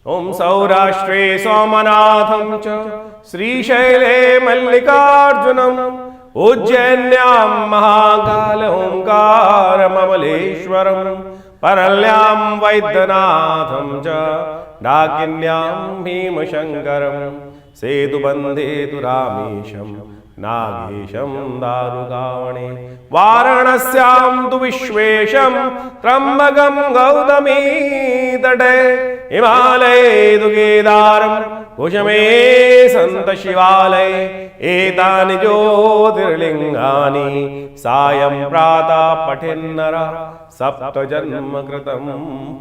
ओम सौराष्ट्रे सोमनाथं च श्रीशैले मल्लिकार्जुनम् उज्जैन्यां महाकाल ओंकारममलेश्वरम् परल्यां वैद्यनाथं च डाकिन्यां भीमशङ्करम् सेतुबन्धे तु रामेशं नागेशं दारुकावणे वाराणस्यां तु विश्वेशं त्र्यम्बकं गौतमी तटे हिमालये तु केदारं कुशमे सन्त शिवालये एतानि ज्योतिर्लिङ्गानि सायं प्रातः पठेन्नरः सप्तजन्म कृतं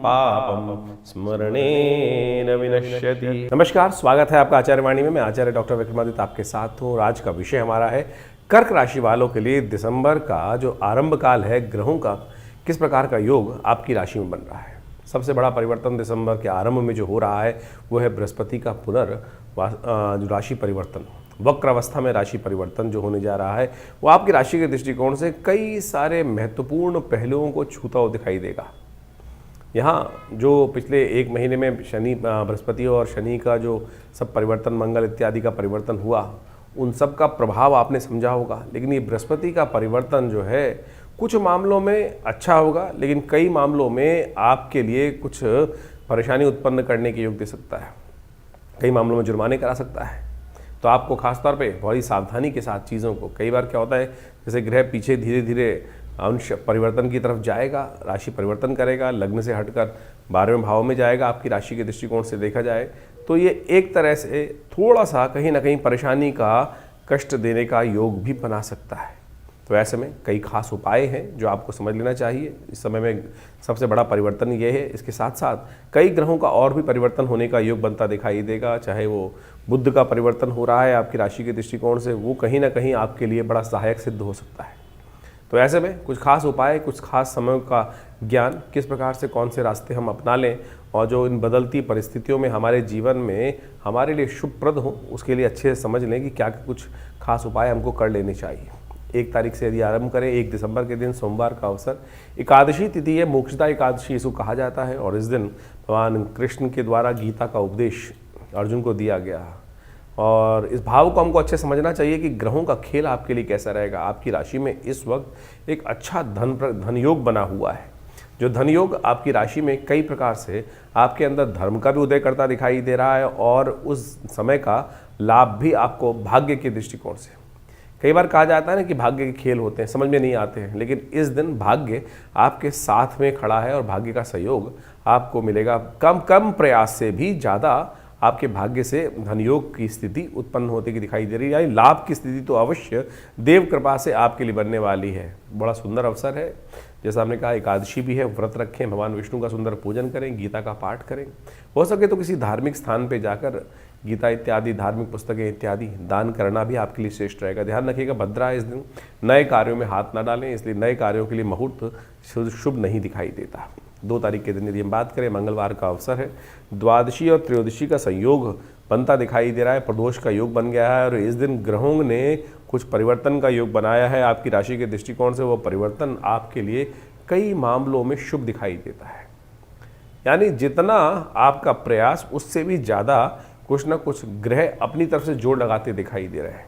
पापं स्मरणेन विनश्यति। नमस्कार, स्वागत है आपका आचार्य वाणी में। मैं आचार्य डॉक्टर विक्रमादित्य आपके साथ हूँ। आज का विषय हमारा है कर्क राशि वालों के लिए दिसंबर का जो आरंभ काल है, ग्रहों का किस प्रकार का योग आपकी राशि में बन रहा है। सबसे बड़ा परिवर्तन दिसंबर के आरंभ में जो हो रहा है वो है बृहस्पति का जो राशि परिवर्तन, वक्र अवस्था में राशि परिवर्तन जो होने जा रहा है वो आपकी राशि के दृष्टिकोण से कई सारे महत्वपूर्ण पहलुओं को छूता हुआ दिखाई देगा। यहाँ जो पिछले एक महीने में बृहस्पति और शनि का जो सब परिवर्तन, मंगल इत्यादि का परिवर्तन हुआ, उन सब का प्रभाव आपने समझा होगा। लेकिन ये बृहस्पति का परिवर्तन जो है कुछ मामलों में अच्छा होगा, लेकिन कई मामलों में आपके लिए कुछ परेशानी उत्पन्न करने के योग दे सकता है। कई मामलों में जुर्माने करा सकता है। तो आपको खासतौर पे बहुत ही सावधानी के साथ चीज़ों को, कई बार क्या होता है जैसे ग्रह पीछे धीरे धीरे अंश परिवर्तन की तरफ जाएगा, राशि परिवर्तन करेगा, लग्न से हटकर 12वें भाव में जाएगा। आपकी राशि के दृष्टिकोण से देखा जाए तो ये एक तरह से थोड़ा सा कहीं ना कहीं परेशानी का, कष्ट देने का योग भी बना सकता है। तो ऐसे में कई खास उपाय हैं जो आपको समझ लेना चाहिए। इस समय में सबसे बड़ा परिवर्तन ये है। इसके साथ साथ कई ग्रहों का और भी परिवर्तन होने का योग बनता दिखाई देगा। चाहे वो बुध का परिवर्तन हो रहा है आपकी राशि के दृष्टिकोण से, वो कहीं ना कहीं आपके लिए बड़ा सहायक सिद्ध हो सकता है। तो ऐसे में कुछ खास उपाय, कुछ खास समय का ज्ञान, किस प्रकार से कौन से रास्ते हम अपना लें और जो इन बदलती परिस्थितियों में हमारे जीवन में हमारे लिए शुभप्रद हो, उसके लिए अच्छे से समझ लें कि क्या कुछ खास उपाय हमको कर लेने चाहिए। 1 तारीख से यदि आरंभ करें, 1 दिसंबर के दिन सोमवार का अवसर, एकादशी तिथि है, मोक्षदा एकादशी इसको कहा जाता है। और इस दिन भगवान कृष्ण के द्वारा गीता का उपदेश अर्जुन को दिया गया। और इस भाव को हमको अच्छे समझना चाहिए कि ग्रहों का खेल आपके लिए कैसा रहेगा। आपकी राशि में इस वक्त एक अच्छा धन योग बना हुआ है। जो धन योग आपकी राशि में कई प्रकार से आपके अंदर धर्म का भी उदय करता दिखाई दे रहा है और उस समय का लाभ भी आपको भाग्य के दृष्टिकोण से। कई बार कहा जाता है ना कि भाग्य के खेल होते हैं, समझ में नहीं आते हैं, लेकिन इस दिन भाग्य आपके साथ में खड़ा है और भाग्य का सहयोग आपको मिलेगा। कम प्रयास से भी ज़्यादा आपके भाग्य से धन योग की स्थिति उत्पन्न होती की दिखाई दे रही है। यानी लाभ की स्थिति तो अवश्य देव कृपा से आपके लिए बनने वाली है। बड़ा सुंदर अवसर है। जैसा हमने कहा, एकादशी भी है, व्रत रखें, भगवान विष्णु का सुंदर पूजन करें, गीता का पाठ करें, हो सके तो किसी धार्मिक स्थान पे जाकर गीता इत्यादि धार्मिक पुस्तकें इत्यादि दान करना भी आपके लिए श्रेष्ठ रहेगा। ध्यान रखिएगा, भद्रा इस दिन नए कार्यों में हाथ ना डालें, इसलिए नए कार्यों के लिए मुहूर्त शुभ नहीं दिखाई देता। 2 तारीख के दिन यदि हम बात करें, मंगलवार का अवसर है, द्वादशी और त्रयोदशी का संयोग बनता दिखाई दे रहा है, प्रदोष का योग बन गया है। और इस दिन ग्रहों ने कुछ परिवर्तन का योग बनाया है आपकी राशि के दृष्टिकोण से। वो परिवर्तन आपके लिए कई मामलों में शुभ दिखाई देता है। यानी जितना आपका प्रयास, उससे भी ज़्यादा कुछ ना कुछ ग्रह अपनी तरफ से जोर लगाते दिखाई दे रहे हैं।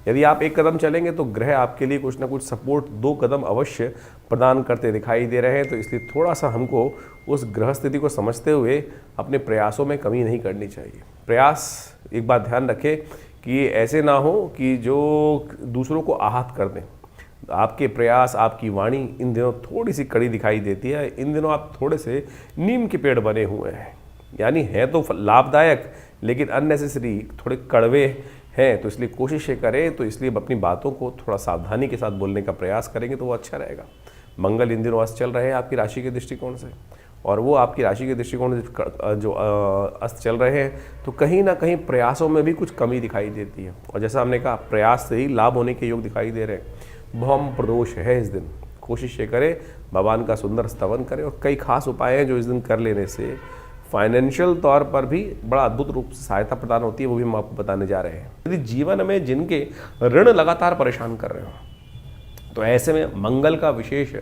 यदि आप 1 कदम चलेंगे तो ग्रह आपके लिए कुछ ना कुछ सपोर्ट 2 कदम अवश्य प्रदान करते दिखाई दे रहे हैं। तो इसलिए थोड़ा सा हमको उस ग्रह स्थिति को समझते हुए अपने प्रयासों में कमी नहीं करनी चाहिए। प्रयास, एक बात ध्यान रखें कि ऐसे ना हो कि जो दूसरों को आहत कर दें। आपके प्रयास, आपकी वाणी इन दिनों थोड़ी सी कड़ी दिखाई देती है। इन दिनों आप थोड़े से नीम के पेड़ बने हुए हैं, यानी है तो लाभदायक लेकिन अननेसेसरी थोड़े कड़वे हैं। तो इसलिए कोशिश ये करें, तो इसलिए अपनी बातों को थोड़ा सावधानी के साथ बोलने का प्रयास करेंगे तो वो अच्छा रहेगा। मंगल इन दिनों अस्त चल रहे हैं आपकी राशि के दृष्टिकोण से, और वो आपकी राशि के दृष्टिकोण से जो अस्त चल रहे हैं तो कहीं ना कहीं प्रयासों में भी कुछ कमी दिखाई देती है। और जैसा हमने कहा, प्रयास से ही लाभ होने के योग दिखाई दे रहे हैं। भौम प्रदोष है इस दिन, कोशिश ये करें भगवान का सुंदर स्तवन करें। और कई खास उपाय हैं जो इस दिन कर लेने से फाइनेंशियल तौर पर भी बड़ा अद्भुत रूप से सहायता प्रदान होती है, वो भी हम आपको बताने जा रहे हैं। यदि जीवन में जिनके ऋण लगातार परेशान कर रहे हो, तो ऐसे में मंगल का विशेष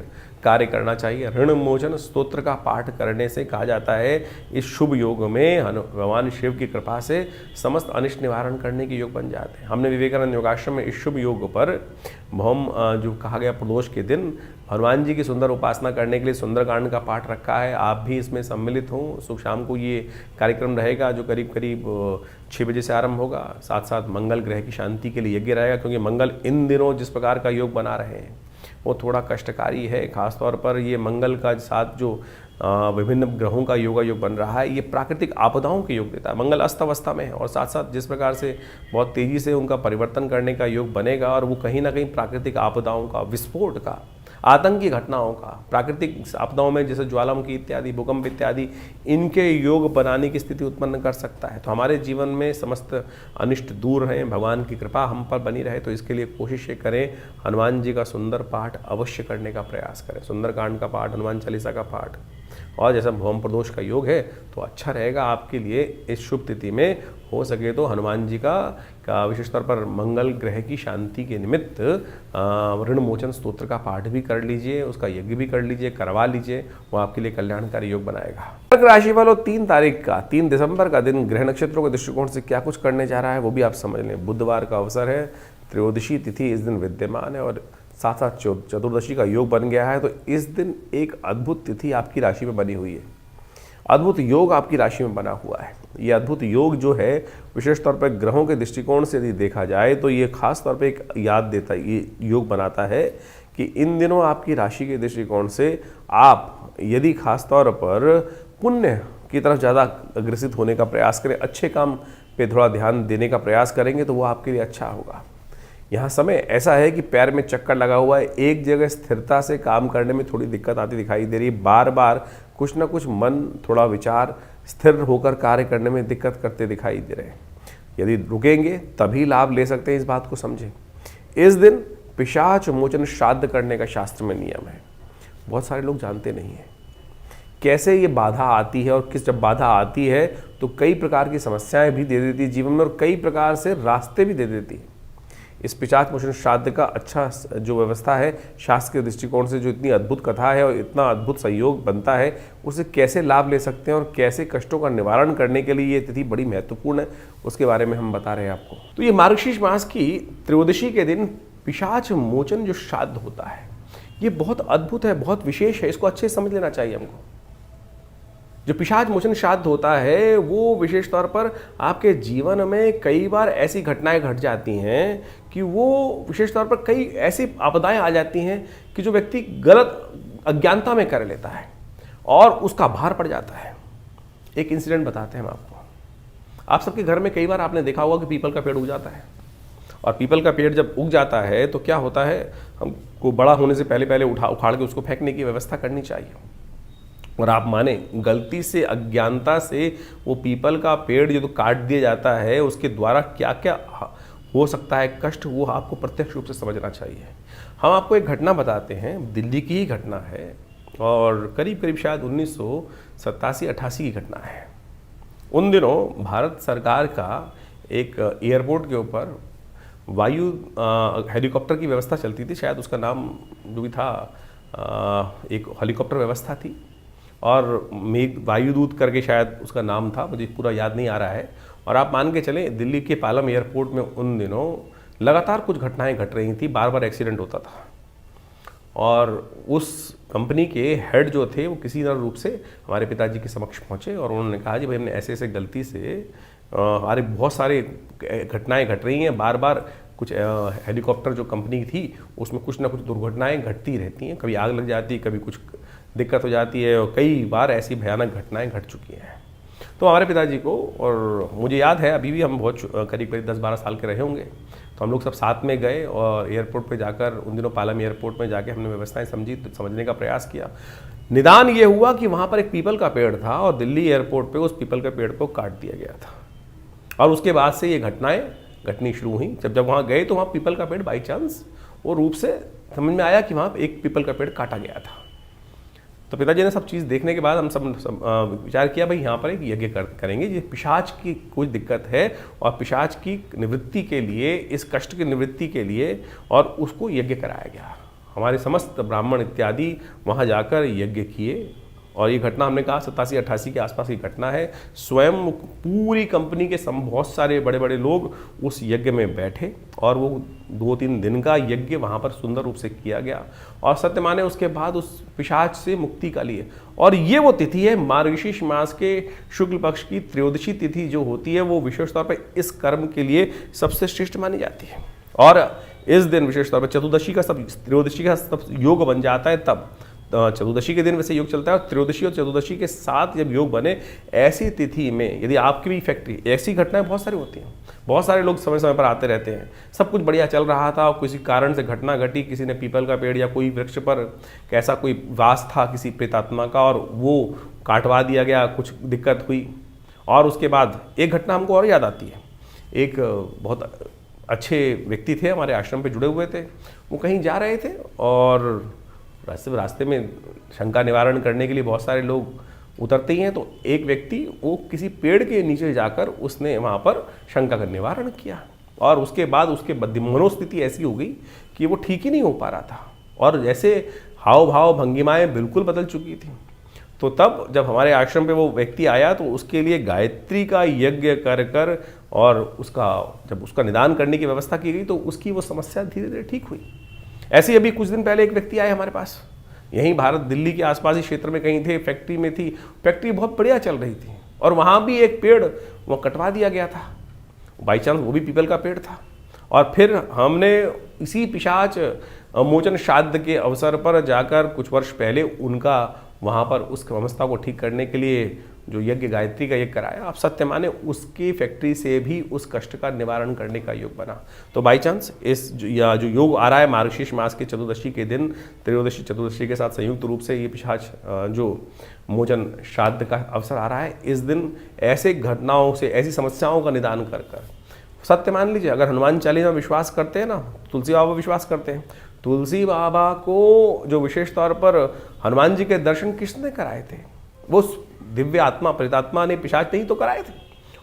कार्य करना चाहिए। ऋण मोचन स्तोत्र का पाठ करने से कहा जाता है इस शुभ योग में भगवान शिव की कृपा से समस्त अनिष्ट निवारण करने के योग बन जाते हैं। हमने विवेकानंद योगाश्रम में इस शुभ योग पर हम जो कहा गया प्रदोष के दिन हनुमान जी की सुंदर उपासना करने के लिए सुंदरकांड का पाठ रखा है। आप भी इसमें सम्मिलित हों। सुबह शाम को ये कार्यक्रम रहेगा जो करीब करीब 6 बजे से आरंभ होगा। साथ साथ मंगल ग्रह की शांति के लिए यज्ञ रहेगा, क्योंकि मंगल इन दिनों जिस प्रकार का योग बना रहे हैं वो थोड़ा कष्टकारी है। खासतौर पर ये मंगल का साथ जो विभिन्न ग्रहों का योग बन रहा है, ये प्राकृतिक आपदाओं के योग देता है। मंगल अस्त अवस्था में है और साथ साथ जिस प्रकार से बहुत तेज़ी से उनका परिवर्तन करने का योग बनेगा और वो कहीं ना कहीं प्राकृतिक आपदाओं का, विस्फोट का, आतंकी घटनाओं का, प्राकृतिक आपदाओं में जैसे ज्वालामुखी इत्यादि, भूकंप इत्यादि, इनके योग बनाने की स्थिति उत्पन्न कर सकता है। तो हमारे जीवन में समस्त अनिष्ट दूर रहें, भगवान की कृपा हम पर बनी रहे, तो इसके लिए कोशिश ये करें हनुमान जी का सुंदर पाठ अवश्य करने का प्रयास करें। सुंदरकांड का पाठ, हनुमान चालीसा का पाठ, और जैसा भौम प्रदोष का योग है तो अच्छा रहेगा आपके लिए इस शुभ तिथि में। हो सके तो हनुमान जी का विशेष तौर पर मंगल ग्रह की शांति के निमित्त ऋण मोचन स्तोत्र का पाठ भी कर लीजिए, उसका यज्ञ भी कर लीजिए, करवा लीजिए, वो आपके लिए कल्याणकारी योग बनाएगा। कर्क राशि वालों 3 तारीख का 3 दिसंबर का दिन ग्रह नक्षत्रों के दृष्टिकोण से क्या कुछ करने जा रहा है वो भी आप समझ लें। बुधवार का अवसर है, त्रयोदशी तिथि इस दिन विद्यमान है और साथ साथ चतुर्दशी का योग बन गया है। तो इस दिन एक अद्भुत तिथि आपकी राशि में बनी हुई है, अद्भुत योग आपकी राशि में बना हुआ है। ये अद्भुत योग जो है विशेष तौर पर ग्रहों के दृष्टिकोण से यदि देखा जाए तो ये खास तौर पे एक याद देता, ये योग बनाता है कि इन दिनों आपकी राशि के दृष्टिकोण से आप यदि खास तौर पर पुण्य की तरफ ज़्यादा अग्रसित होने का प्रयास करें, अच्छे काम पे थोड़ा ध्यान देने का प्रयास करेंगे तो वो आपके लिए अच्छा होगा। यहाँ समय ऐसा है कि पैर में चक्कर लगा हुआ है, एक जगह स्थिरता से काम करने में थोड़ी दिक्कत आती दिखाई दे रही है, बार बार कुछ ना कुछ मन, थोड़ा विचार स्थिर होकर कार्य करने में दिक्कत करते दिखाई दे रहे हैं। यदि रुकेंगे तभी लाभ ले सकते हैं, इस बात को समझें। इस दिन पिशाच मोचन श्राद्ध करने का शास्त्र में नियम है, बहुत सारे लोग जानते नहीं हैं कैसे ये बाधा आती है और किस जब बाधा आती है तो कई प्रकार की समस्याएं भी दे देती है जीवन में और कई प्रकार से रास्ते भी दे देती है। इस पिशाच मोचन श्राद्ध का अच्छा जो व्यवस्था है शास्त्र के दृष्टिकोण से, जो इतनी अद्भुत कथा है और इतना अद्भुत सहयोग बनता है, उसे कैसे लाभ ले सकते हैं और कैसे कष्टों का निवारण करने के लिए ये तिथि बड़ी महत्वपूर्ण है, उसके बारे में हम बता रहे हैं आपको। तो ये मार्गशीर्ष मास की त्रयोदशी के दिन पिशाच मोचन जो श्राद्ध होता है ये बहुत अद्भुत है, बहुत विशेष है, इसको अच्छे से समझ लेना चाहिए हमको। जो पिशाच मोचन श्राद्ध होता है वो विशेष तौर पर आपके जीवन में कई बार ऐसी घटनाएं घट जाती हैं कि वो विशेष तौर पर कई ऐसी आपदाएं आ जाती हैं कि जो व्यक्ति गलत अज्ञानता में कर लेता है और उसका भार पड़ जाता है। एक इंसिडेंट बताते हैं हम आपको। आप सबके घर में कई बार आपने देखा होगा कि पीपल का पेड़ उग जाता है और पीपल का पेड़ जब उग जाता है तो क्या होता है, हमको बड़ा होने से पहले पहले उखाड़ के उसको फेंकने की व्यवस्था करनी चाहिए। और आप माने गलती से, अज्ञानता से वो पीपल का पेड़ जो तो काट दिया जाता है उसके द्वारा क्या क्या हो सकता है कष्ट, वो आपको प्रत्यक्ष रूप से समझना चाहिए। हम आपको एक घटना बताते हैं, दिल्ली की ही घटना है और करीब करीब शायद 1987-88 की घटना है। उन दिनों भारत सरकार का एक एयरपोर्ट के ऊपर वायु हेलीकॉप्टर की व्यवस्था चलती थी, शायद उसका नाम जो भी था एक हेलीकॉप्टर व्यवस्था थी और मेघ वायुदूत करके शायद उसका नाम था, मुझे पूरा याद नहीं आ रहा है। और आप मान के चलें दिल्ली के पालम एयरपोर्ट में उन दिनों लगातार कुछ घटनाएं घट रही थी, बार बार एक्सीडेंट होता था और उस कंपनी के हेड जो थे वो किसी तरह रूप से हमारे पिताजी के समक्ष पहुंचे और उन्होंने कहा जी भाई हमने ऐसे ऐसे गलती से हमारे बहुत सारे घटनाएं घट रही हैं, बार बार कुछ हेलीकॉप्टर जो कंपनी थी उसमें कुछ ना कुछ दुर्घटनाएं घटती रहती हैं, कभी आग लग जाती है, कभी कुछ दिक्कत हो जाती है और कई बार ऐसी भयानक घटनाएं घट चुकी हैं। तो हमारे पिताजी को, और मुझे याद है अभी भी हम बहुत करीब करीब 10-12 साल के रहे होंगे, तो हम लोग सब साथ में गए और एयरपोर्ट पे जाकर उन दिनों पालम एयरपोर्ट में जाके हमने व्यवस्थाएं समझने का प्रयास किया। निदान ये हुआ कि वहाँ पर एक पीपल का पेड़ था और दिल्ली एयरपोर्ट पर उस पीपल के पेड़ को काट दिया गया था और उसके बाद से ये घटनाएँ घटनी शुरू हुई। जब वहाँ गए तो वहाँ पीपल का पेड़ बाई चांस वो रूप से समझ में आया कि वहाँ एक पीपल का पेड़ काटा गया था। तो पिताजी ने सब चीज़ देखने के बाद हम सब विचार किया भाई यहाँ पर एक यज्ञ करेंगे, ये पिशाच की कुछ दिक्कत है और पिशाच की निवृत्ति के लिए, इस कष्ट की निवृत्ति के लिए और उसको यज्ञ कराया गया। हमारे समस्त ब्राह्मण इत्यादि वहाँ जाकर यज्ञ किए। और ये घटना हमने कहा 87-88 के आसपास की घटना है। स्वयं पूरी कंपनी के बहुत सारे बड़े बड़े लोग उस यज्ञ में बैठे और वो 2-3 दिन का यज्ञ वहाँ पर सुंदर रूप से किया गया और सत्य माने उसके बाद उस पिशाच से मुक्ति का लिए। और ये वो तिथि है मार्गशीर्ष मास के शुक्ल पक्ष की त्रयोदशी तिथि जो होती है, वो विशेष तौर पर इस कर्म के लिए सबसे श्रेष्ठ मानी जाती है। और इस दिन विशेष तौर पर चतुर्दशी का सब त्रयोदशी का सब योग बन जाता है। तब चतुर्दशी के दिन वैसे योग चलता है और त्रयोदशी और चतुर्दशी के साथ जब योग बने ऐसी तिथि में यदि आपकी भी फैक्ट्री, ऐसी घटनाएं बहुत सारी होती हैं, बहुत सारे लोग समय समय पर आते रहते हैं, सब कुछ बढ़िया चल रहा था और किसी कारण से घटना घटी, किसी ने पीपल का पेड़ या कोई वृक्ष पर कैसा कोई वास था किसी प्रेतात्मा का और वो काटवा दिया गया, कुछ दिक्कत हुई। और उसके बाद एक घटना हमको और याद आती है। एक बहुत अच्छे व्यक्ति थे, हमारे आश्रम पे जुड़े हुए थे, वो कहीं जा रहे थे और रास्ते में शंका निवारण करने के लिए बहुत सारे लोग उतरते ही हैं। तो एक व्यक्ति वो किसी पेड़ के नीचे जाकर उसने वहाँ पर शंका का निवारण किया और उसके बाद उसके मनोस्थिति ऐसी हो गई कि वो ठीक ही नहीं हो पा रहा था और जैसे हाव भाव भंगिमाएँ बिल्कुल बदल चुकी थी। तो तब जब हमारे आश्रम पे वो व्यक्ति आया तो उसके लिए गायत्री का यज्ञ कर और जब उसका निदान करने की व्यवस्था की गई तो उसकी वो समस्या धीरे धीरे ठीक हुई। ऐसे ही अभी कुछ दिन पहले एक व्यक्ति आए हमारे पास, यहीं भारत दिल्ली के आसपास ही क्षेत्र में कहीं थे, फैक्ट्री में थी, फैक्ट्री बहुत बढ़िया चल रही थी और वहाँ भी एक पेड़ वो कटवा दिया गया था, बाई चांस वो भी पीपल का पेड़ था। और फिर हमने इसी पिशाच मोचन श्राद्ध के अवसर पर जाकर कुछ वर्ष पहले उनका वहाँ पर उस समस्या को ठीक करने के लिए जो यज्ञ गायत्री का यज्ञ कराया। आप सत्य माने उसकी फैक्ट्री से भी उस कष्ट का निवारण करने का योग बना। तो बाई चांस इस जो योग आ रहा है मार्गशीर्ष मास के चतुर्दशी के दिन, त्रयोदशी चतुर्दशी के साथ संयुक्त रूप से ये पिशाच जो मोचन श्राद्ध का अवसर आ रहा है, इस दिन ऐसे घटनाओं से, ऐसी समस्याओं का निदान कर सत्य मान लीजिए। अगर हनुमान चालीसा में विश्वास करते हैं ना, तुलसी बाबा विश्वास करते हैं, तुलसी बाबा को जो विशेष तौर पर हनुमान जी के दर्शन किसने कराए थे? वो दिव्य आत्मा प्रेतात्मा ने, पिशाच नहीं तो कराए थे।